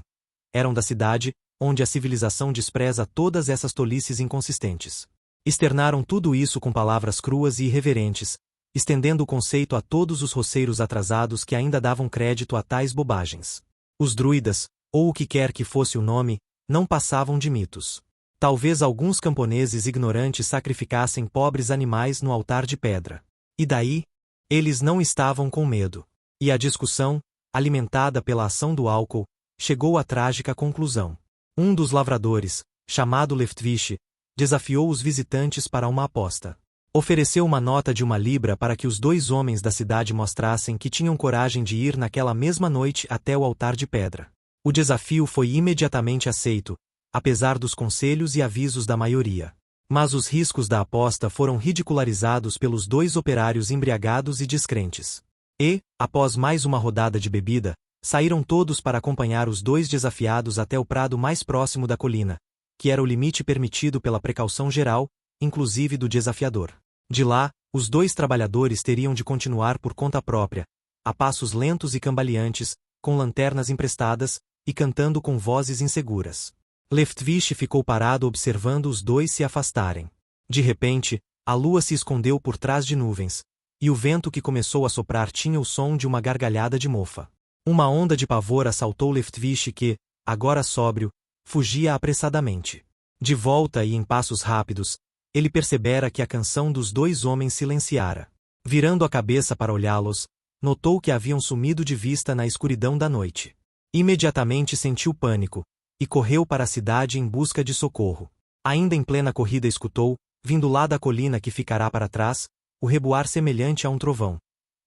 Eram da cidade, onde a civilização despreza todas essas tolices inconsistentes. Externaram tudo isso com palavras cruas e irreverentes, estendendo o conceito a todos os roceiros atrasados que ainda davam crédito a tais bobagens. Os druidas, ou o que quer que fosse o nome, não passavam de mitos. Talvez alguns camponeses ignorantes sacrificassem pobres animais no altar de pedra. E daí? Eles não estavam com medo. E a discussão, alimentada pela ação do álcool, chegou à trágica conclusão. Um dos lavradores, chamado Leftwich, desafiou os visitantes para uma aposta. Ofereceu uma nota de 1 libra para que os dois homens da cidade mostrassem que tinham coragem de ir naquela mesma noite até o altar de pedra. O desafio foi imediatamente aceito, apesar dos conselhos e avisos da maioria. Mas os riscos da aposta foram ridicularizados pelos dois operários embriagados e descrentes. E, após mais uma rodada de bebida, saíram todos para acompanhar os dois desafiados até o prado mais próximo da colina, que era o limite permitido pela precaução geral, inclusive do desafiador. De lá, os dois trabalhadores teriam de continuar por conta própria, a passos lentos e cambaleantes, com lanternas emprestadas, e cantando com vozes inseguras. Leftwich ficou parado observando os dois se afastarem. De repente, a lua se escondeu por trás de nuvens, e o vento que começou a soprar tinha o som de uma gargalhada de mofa. Uma onda de pavor assaltou Leftwich que, agora sóbrio, fugia apressadamente. De volta e em passos rápidos, ele percebera que a canção dos dois homens silenciara. Virando a cabeça para olhá-los, notou que haviam sumido de vista na escuridão da noite. Imediatamente sentiu pânico, e correu para a cidade em busca de socorro. Ainda em plena corrida escutou, vindo lá da colina que ficará para trás, o reboar semelhante a um trovão.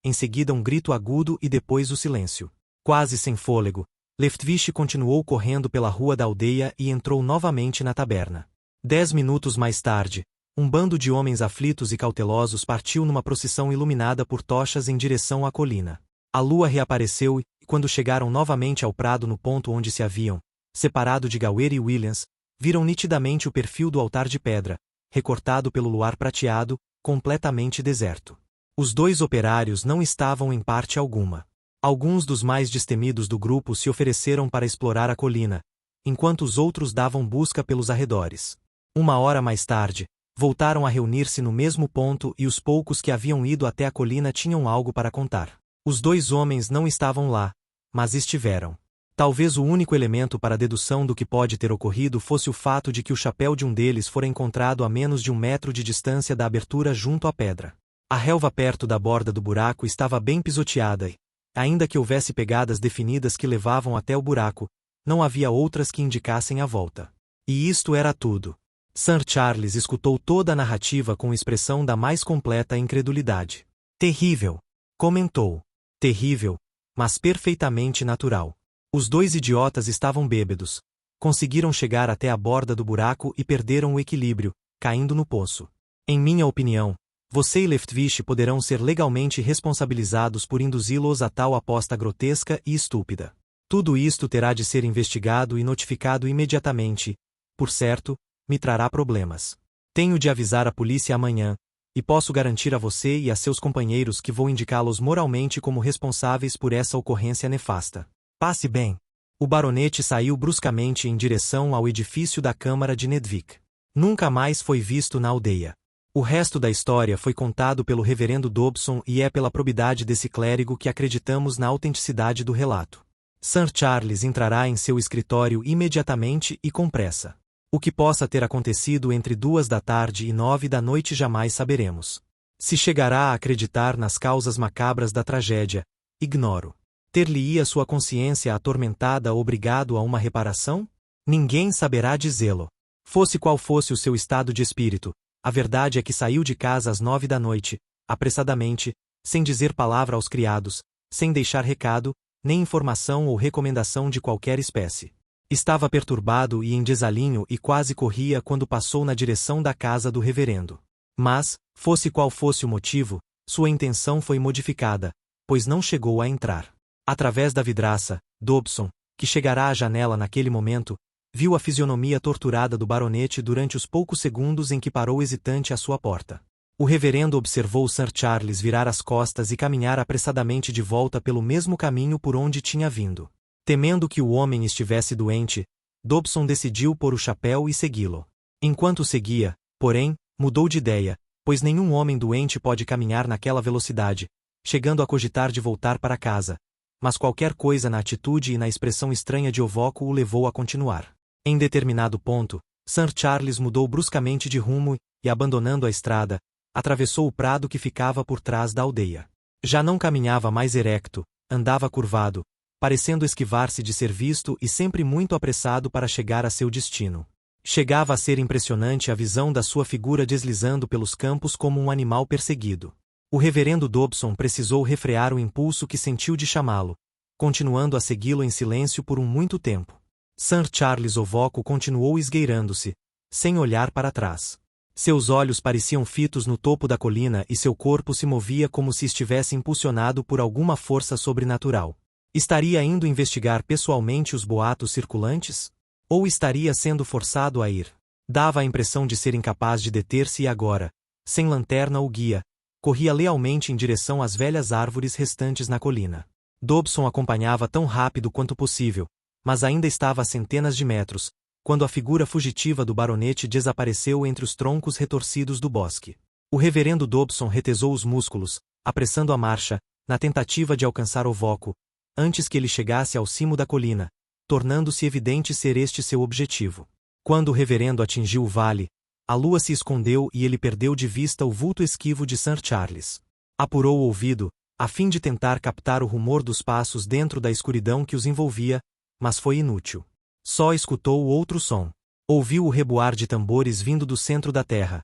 Em seguida um grito agudo e depois o silêncio. Quase sem fôlego, Leftwich continuou correndo pela rua da aldeia e entrou novamente na taberna. 10 minutos mais tarde, um bando de homens aflitos e cautelosos partiu numa procissão iluminada por tochas em direção à colina. A lua reapareceu e, quando chegaram novamente ao prado no ponto onde se haviam, separado de Gower e Williams, viram nitidamente o perfil do altar de pedra, recortado pelo luar prateado, completamente deserto. Os dois operários não estavam em parte alguma. Alguns dos mais destemidos do grupo se ofereceram para explorar a colina, enquanto os outros davam busca pelos arredores. 1 hora mais tarde, voltaram a reunir-se no mesmo ponto e os poucos que haviam ido até a colina tinham algo para contar. Os dois homens não estavam lá, mas estiveram. Talvez o único elemento para a dedução do que pode ter ocorrido fosse o fato de que o chapéu de um deles fora encontrado a menos de 1 metro de distância da abertura junto à pedra. A relva perto da borda do buraco estava bem pisoteada e, ainda que houvesse pegadas definidas que levavam até o buraco, não havia outras que indicassem a volta. E isto era tudo. Sir Charles escutou toda a narrativa com expressão da mais completa incredulidade. Terrível, comentou. Terrível, mas perfeitamente natural. Os dois idiotas estavam bêbados. Conseguiram chegar até a borda do buraco e perderam o equilíbrio, caindo no poço. Em minha opinião, você e Leftwich poderão ser legalmente responsabilizados por induzi-los a tal aposta grotesca e estúpida. Tudo isto terá de ser investigado e notificado imediatamente. Por certo, me trará problemas. Tenho de avisar a polícia amanhã, e posso garantir a você e a seus companheiros que vou indicá-los moralmente como responsáveis por essa ocorrência nefasta. Passe bem. O baronete saiu bruscamente em direção ao edifício da Câmara de Nedvik. Nunca mais foi visto na aldeia. O resto da história foi contado pelo reverendo Dobson e é pela probidade desse clérigo que acreditamos na autenticidade do relato. Sir Charles entrará em seu escritório imediatamente e com pressa. O que possa ter acontecido entre 2 da tarde e 9 da noite jamais saberemos. Se chegará a acreditar nas causas macabras da tragédia, ignoro. Ter-lhe-ia sua consciência atormentada obrigado a uma reparação? Ninguém saberá dizê-lo. Fosse qual fosse o seu estado de espírito, a verdade é que saiu de casa às 9 da noite, apressadamente, sem dizer palavra aos criados, sem deixar recado, nem informação ou recomendação de qualquer espécie. Estava perturbado e em desalinho e quase corria quando passou na direção da casa do reverendo. Mas, fosse qual fosse o motivo, sua intenção foi modificada, pois não chegou a entrar. Através da vidraça, Dobson, que chegará à janela naquele momento, viu a fisionomia torturada do baronete durante os poucos segundos em que parou hesitante à sua porta. O reverendo observou Sir Charles virar as costas e caminhar apressadamente de volta pelo mesmo caminho por onde tinha vindo. Temendo que o homem estivesse doente, Dobson decidiu pôr o chapéu e segui-lo. Enquanto seguia, porém, mudou de ideia, pois nenhum homem doente pode caminhar naquela velocidade, chegando a cogitar de voltar para casa. Mas qualquer coisa na atitude e na expressão estranha de Ovoco o levou a continuar. Em determinado ponto, Sir Charles mudou bruscamente de rumo e, abandonando a estrada, atravessou o prado que ficava por trás da aldeia. Já não caminhava mais erecto, andava curvado, parecendo esquivar-se de ser visto e sempre muito apressado para chegar a seu destino. Chegava a ser impressionante a visão da sua figura deslizando pelos campos como um animal perseguido. O reverendo Dobson precisou refrear o impulso que sentiu de chamá-lo, continuando a segui-lo em silêncio por muito tempo. Sir Charles Ovoco continuou esgueirando-se, sem olhar para trás. Seus olhos pareciam fitos no topo da colina e seu corpo se movia como se estivesse impulsionado por alguma força sobrenatural. Estaria indo investigar pessoalmente os boatos circulantes? Ou estaria sendo forçado a ir? Dava a impressão de ser incapaz de deter-se e agora, sem lanterna ou guia, corria lealmente em direção às velhas árvores restantes na colina. Dobson acompanhava tão rápido quanto possível, mas ainda estava a centenas de metros, quando a figura fugitiva do baronete desapareceu entre os troncos retorcidos do bosque. O reverendo Dobson retesou os músculos, apressando a marcha, na tentativa de alcançar Ovoco, antes que ele chegasse ao cimo da colina, tornando-se evidente ser este seu objetivo. Quando o reverendo atingiu o vale, a lua se escondeu e ele perdeu de vista o vulto esquivo de Sir Charles. Apurou o ouvido, a fim de tentar captar o rumor dos passos dentro da escuridão que os envolvia, mas foi inútil. Só escutou outro som. Ouviu o reboar de tambores vindo do centro da terra.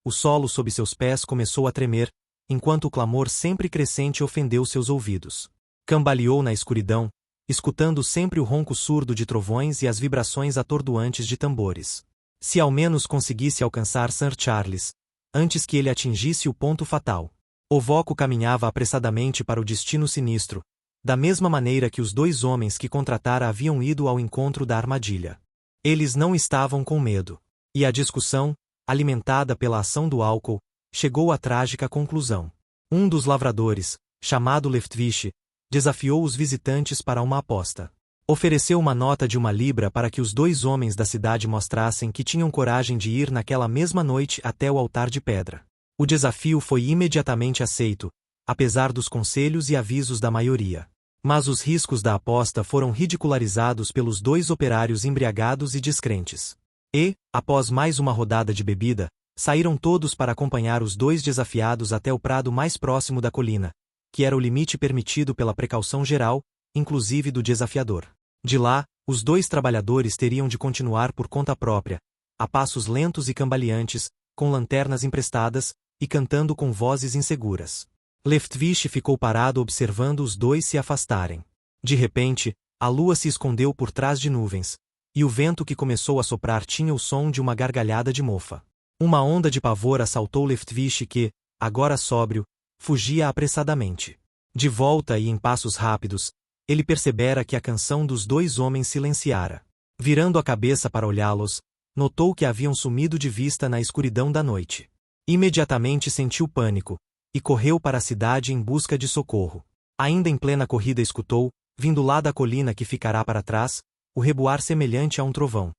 O solo sob seus pés começou a tremer, enquanto o clamor sempre crescente ofendeu seus ouvidos. Cambaleou na escuridão, escutando sempre o ronco surdo de trovões e as vibrações atordoantes de tambores. Se ao menos conseguisse alcançar Sir Charles, antes que ele atingisse o ponto fatal. Ovoco caminhava apressadamente para o destino sinistro, da mesma maneira que os dois homens que contratara haviam ido ao encontro da armadilha. Eles não estavam com medo. E a discussão, alimentada pela ação do álcool, chegou à trágica conclusão. Um dos lavradores, chamado Leftwich, desafiou os visitantes para uma aposta. Ofereceu uma nota de 1 libra para que os dois homens da cidade mostrassem que tinham coragem de ir naquela mesma noite até o altar de pedra. O desafio foi imediatamente aceito, apesar dos conselhos e avisos da maioria. Mas os riscos da aposta foram ridicularizados pelos dois operários embriagados e descrentes. E, após mais uma rodada de bebida, saíram todos para acompanhar os dois desafiados até o prado mais próximo da colina, que era o limite permitido pela precaução geral, inclusive do desafiador. De lá, os dois trabalhadores teriam de continuar por conta própria, a passos lentos e cambaleantes, com lanternas emprestadas, e cantando com vozes inseguras. Leftwich ficou parado observando os dois se afastarem. De repente, a lua se escondeu por trás de nuvens, e o vento que começou a soprar tinha o som de uma gargalhada de mofa. Uma onda de pavor assaltou Leftwich que, agora sóbrio, fugia apressadamente. De volta e em passos rápidos, ele percebera que a canção dos dois homens silenciara. Virando a cabeça para olhá-los, notou que haviam sumido de vista na escuridão da noite. Imediatamente sentiu pânico, e correu para a cidade em busca de socorro. Ainda em plena corrida escutou, vindo lá da colina que ficará para trás, o reboar semelhante a um trovão.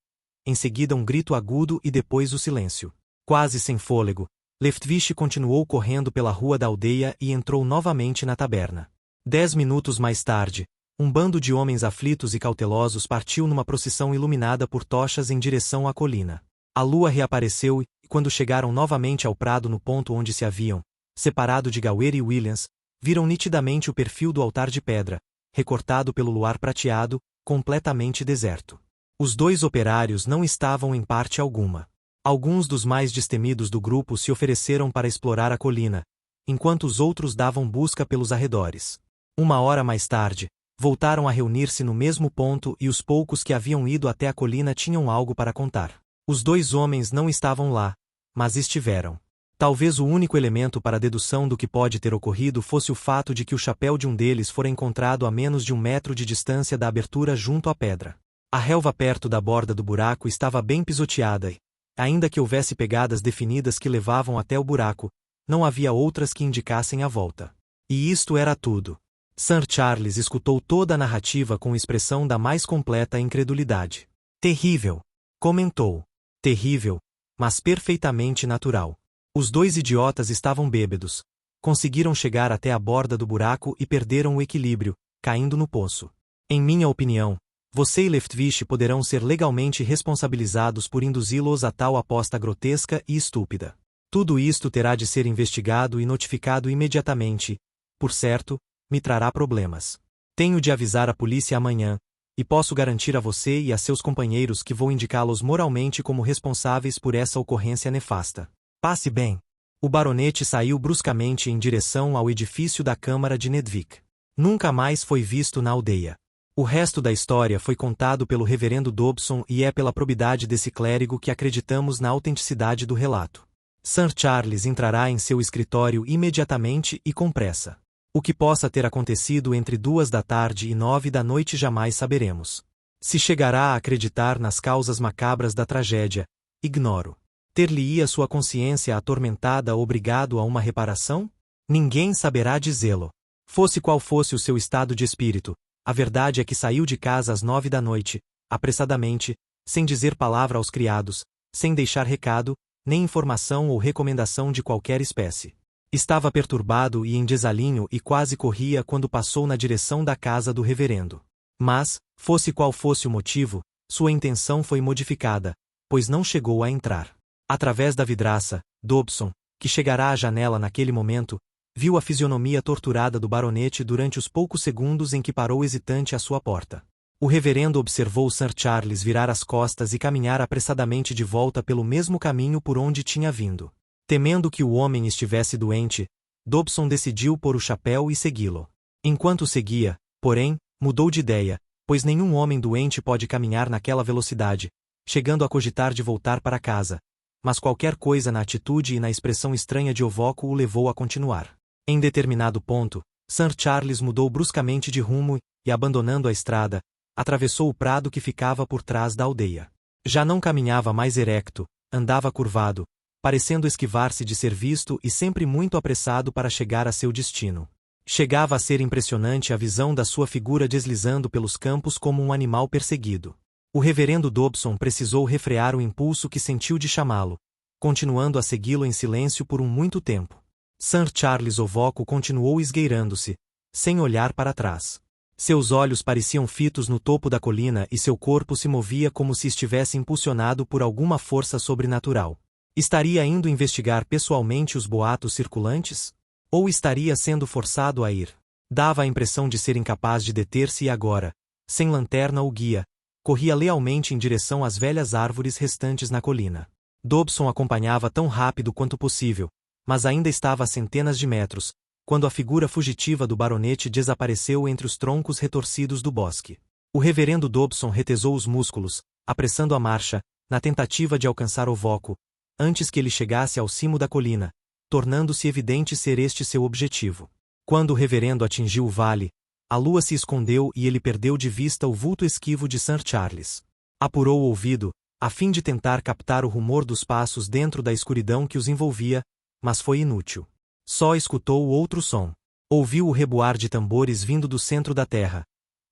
Em seguida um grito agudo e depois o silêncio. Quase sem fôlego, Leftwich continuou correndo pela rua da aldeia e entrou novamente na taberna. 10 minutos mais tarde, um bando de homens aflitos e cautelosos partiu numa procissão iluminada por tochas em direção à colina. A lua reapareceu e, quando chegaram novamente ao prado no ponto onde se haviam, separado de Gower e Williams, viram nitidamente o perfil do altar de pedra, recortado pelo luar prateado, completamente deserto. Os dois operários não estavam em parte alguma. Alguns dos mais destemidos do grupo se ofereceram para explorar a colina, enquanto os outros davam busca pelos arredores. 1 hora mais tarde, voltaram a reunir-se no mesmo ponto e os poucos que haviam ido até a colina tinham algo para contar. Os dois homens não estavam lá, mas estiveram. Talvez o único elemento para a dedução do que pode ter ocorrido fosse o fato de que o chapéu de um deles fora encontrado a menos de 1 metro de distância da abertura junto à pedra. A relva perto da borda do buraco estava bem pisoteada e, ainda que houvesse pegadas definidas que levavam até o buraco, não havia outras que indicassem a volta. E isto era tudo. Sir Charles escutou toda a narrativa com expressão da mais completa incredulidade. Terrível, comentou. Terrível, mas perfeitamente natural. Os dois idiotas estavam bêbados. Conseguiram chegar até a borda do buraco e perderam o equilíbrio, caindo no poço. Em minha opinião, você e Leftwich poderão ser legalmente responsabilizados por induzi-los a tal aposta grotesca e estúpida. Tudo isto terá de ser investigado e notificado imediatamente. Por certo, me trará problemas. Tenho de avisar a polícia amanhã, e posso garantir a você e a seus companheiros que vou indicá-los moralmente como responsáveis por essa ocorrência nefasta. Passe bem. O baronete saiu bruscamente em direção ao edifício da Câmara de Nedvik. Nunca mais foi visto na aldeia. O resto da história foi contado pelo reverendo Dobson e é pela probidade desse clérigo que acreditamos na autenticidade do relato. Sir Charles entrará em seu escritório imediatamente e com pressa. O que possa ter acontecido entre 2 da tarde e 9 da noite jamais saberemos. Se chegará a acreditar nas causas macabras da tragédia, ignoro. Ter-lhe-ia sua consciência atormentada obrigado a uma reparação? Ninguém saberá dizê-lo. Fosse qual fosse o seu estado de espírito, a verdade é que saiu de casa às 9 da noite, apressadamente, sem dizer palavra aos criados, sem deixar recado, nem informação ou recomendação de qualquer espécie. Estava perturbado e em desalinho e quase corria quando passou na direção da casa do reverendo. Mas, fosse qual fosse o motivo, sua intenção foi modificada, pois não chegou a entrar. Através da vidraça, Dobson, que chegará à janela naquele momento, viu a fisionomia torturada do baronete durante os poucos segundos em que parou hesitante à sua porta. O reverendo observou Sir Charles virar as costas e caminhar apressadamente de volta pelo mesmo caminho por onde tinha vindo. Temendo que o homem estivesse doente, Dobson decidiu pôr o chapéu e segui-lo. Enquanto seguia, porém, mudou de ideia, pois nenhum homem doente pode caminhar naquela velocidade, chegando a cogitar de voltar para casa. Mas qualquer coisa na atitude e na expressão estranha de Ovoco o levou a continuar. Em determinado ponto, Sir Charles mudou bruscamente de rumo e, abandonando a estrada, atravessou o prado que ficava por trás da aldeia. Já não caminhava mais erecto, andava curvado, parecendo esquivar-se de ser visto e sempre muito apressado para chegar a seu destino. Chegava a ser impressionante a visão da sua figura deslizando pelos campos como um animal perseguido. O reverendo Dobson precisou refrear o impulso que sentiu de chamá-lo, continuando a segui-lo em silêncio por muito tempo. Sir Charles Ovoco continuou esgueirando-se, sem olhar para trás. Seus olhos pareciam fitos no topo da colina e seu corpo se movia como se estivesse impulsionado por alguma força sobrenatural. Estaria indo investigar pessoalmente os boatos circulantes? Ou estaria sendo forçado a ir? Dava a impressão de ser incapaz de deter-se e agora, sem lanterna ou guia, corria lealmente em direção às velhas árvores restantes na colina. Dobson acompanhava tão rápido quanto possível, mas ainda estava a centenas de metros, quando a figura fugitiva do baronete desapareceu entre os troncos retorcidos do bosque. O reverendo Dobson retesou os músculos, apressando a marcha, na tentativa de alcançar Ovoco, antes que ele chegasse ao cimo da colina, tornando-se evidente ser este seu objetivo. Quando o reverendo atingiu o vale, a lua se escondeu e ele perdeu de vista o vulto esquivo de Sir Charles. Apurou o ouvido, a fim de tentar captar o rumor dos passos dentro da escuridão que os envolvia, mas foi inútil. Só escutou outro som. Ouviu o reboar de tambores vindo do centro da terra.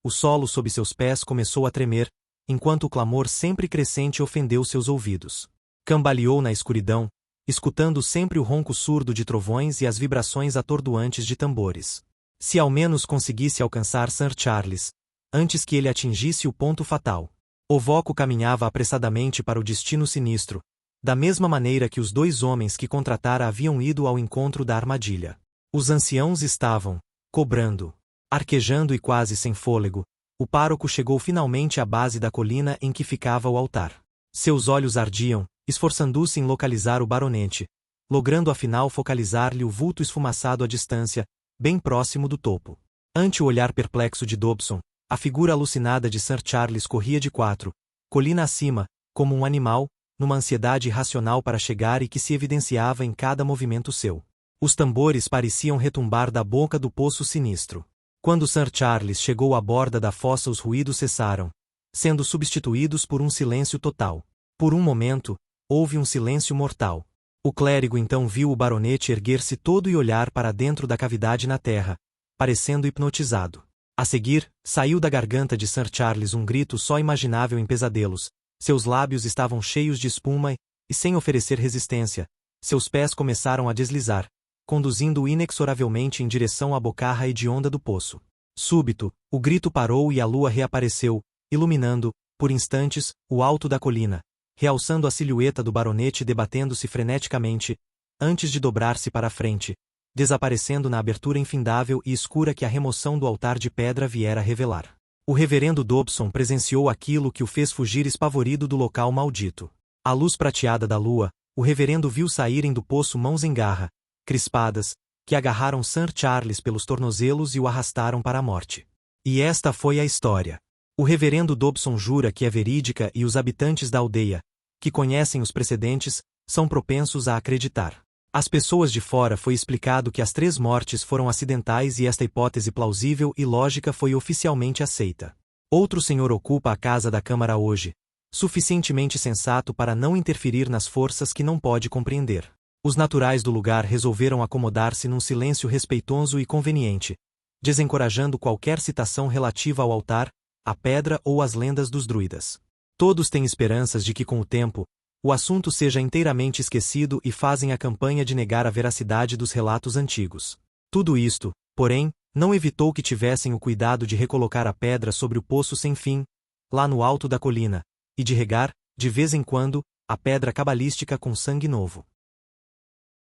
O solo sob seus pés começou a tremer, enquanto o clamor sempre crescente ofendeu seus ouvidos. Cambaleou na escuridão, escutando sempre o ronco surdo de trovões e as vibrações atordoantes de tambores. Se ao menos conseguisse alcançar Sir Charles, antes que ele atingisse o ponto fatal. Ovoco caminhava apressadamente para o destino sinistro, da mesma maneira que os dois homens que contratara haviam ido ao encontro da armadilha. Os anciãos estavam, cobrando, arquejando e quase sem fôlego, o pároco chegou finalmente à base da colina em que ficava o altar. Seus olhos ardiam, esforçando-se em localizar o baronete, logrando afinal focalizar-lhe o vulto esfumaçado à distância, bem próximo do topo. Ante o olhar perplexo de Dobson, a figura alucinada de Sir Charles corria de quatro, colina acima, como um animal, numa ansiedade irracional para chegar e que se evidenciava em cada movimento seu. Os tambores pareciam retumbar da boca do poço sinistro. Quando Sir Charles chegou à borda da fossa, os ruídos cessaram, sendo substituídos por um silêncio total. Por um momento, houve um silêncio mortal. O clérigo então viu o baronete erguer-se todo e olhar para dentro da cavidade na terra, parecendo hipnotizado. A seguir, saiu da garganta de Sir Charles um grito só imaginável em pesadelos. Seus lábios estavam cheios de espuma e, sem oferecer resistência, seus pés começaram a deslizar, conduzindo-o inexoravelmente em direção à bocarra hedionda do poço. Súbito, o grito parou e a lua reapareceu, iluminando, por instantes, o alto da colina, realçando a silhueta do baronete debatendo-se freneticamente, antes de dobrar-se para a frente, desaparecendo na abertura infindável e escura que a remoção do altar de pedra viera revelar. O reverendo Dobson presenciou aquilo que o fez fugir espavorido do local maldito. À luz prateada da lua, o reverendo viu saírem do poço mãos em garra, crispadas, que agarraram Sir Charles pelos tornozelos e o arrastaram para a morte. E esta foi a história. O reverendo Dobson jura que é verídica e os habitantes da aldeia, que conhecem os precedentes, são propensos a acreditar. Às pessoas de fora foi explicado que as 3 mortes foram acidentais e esta hipótese plausível e lógica foi oficialmente aceita. Outro senhor ocupa a casa da Câmara hoje, suficientemente sensato para não interferir nas forças que não pode compreender. Os naturais do lugar resolveram acomodar-se num silêncio respeitoso e conveniente, desencorajando qualquer citação relativa ao altar, à pedra ou às lendas dos druidas. Todos têm esperanças de que com o tempo, o assunto seja inteiramente esquecido e fazem a campanha de negar a veracidade dos relatos antigos. Tudo isto, porém, não evitou que tivessem o cuidado de recolocar a pedra sobre o poço sem fim, lá no alto da colina, e de regar, de vez em quando, a pedra cabalística com sangue novo.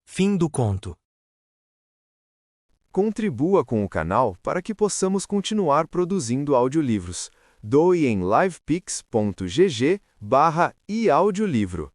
Fim do conto. Contribua com o canal para que possamos continuar produzindo audiolivros. Doe em livepix.gg/eaudiolivro.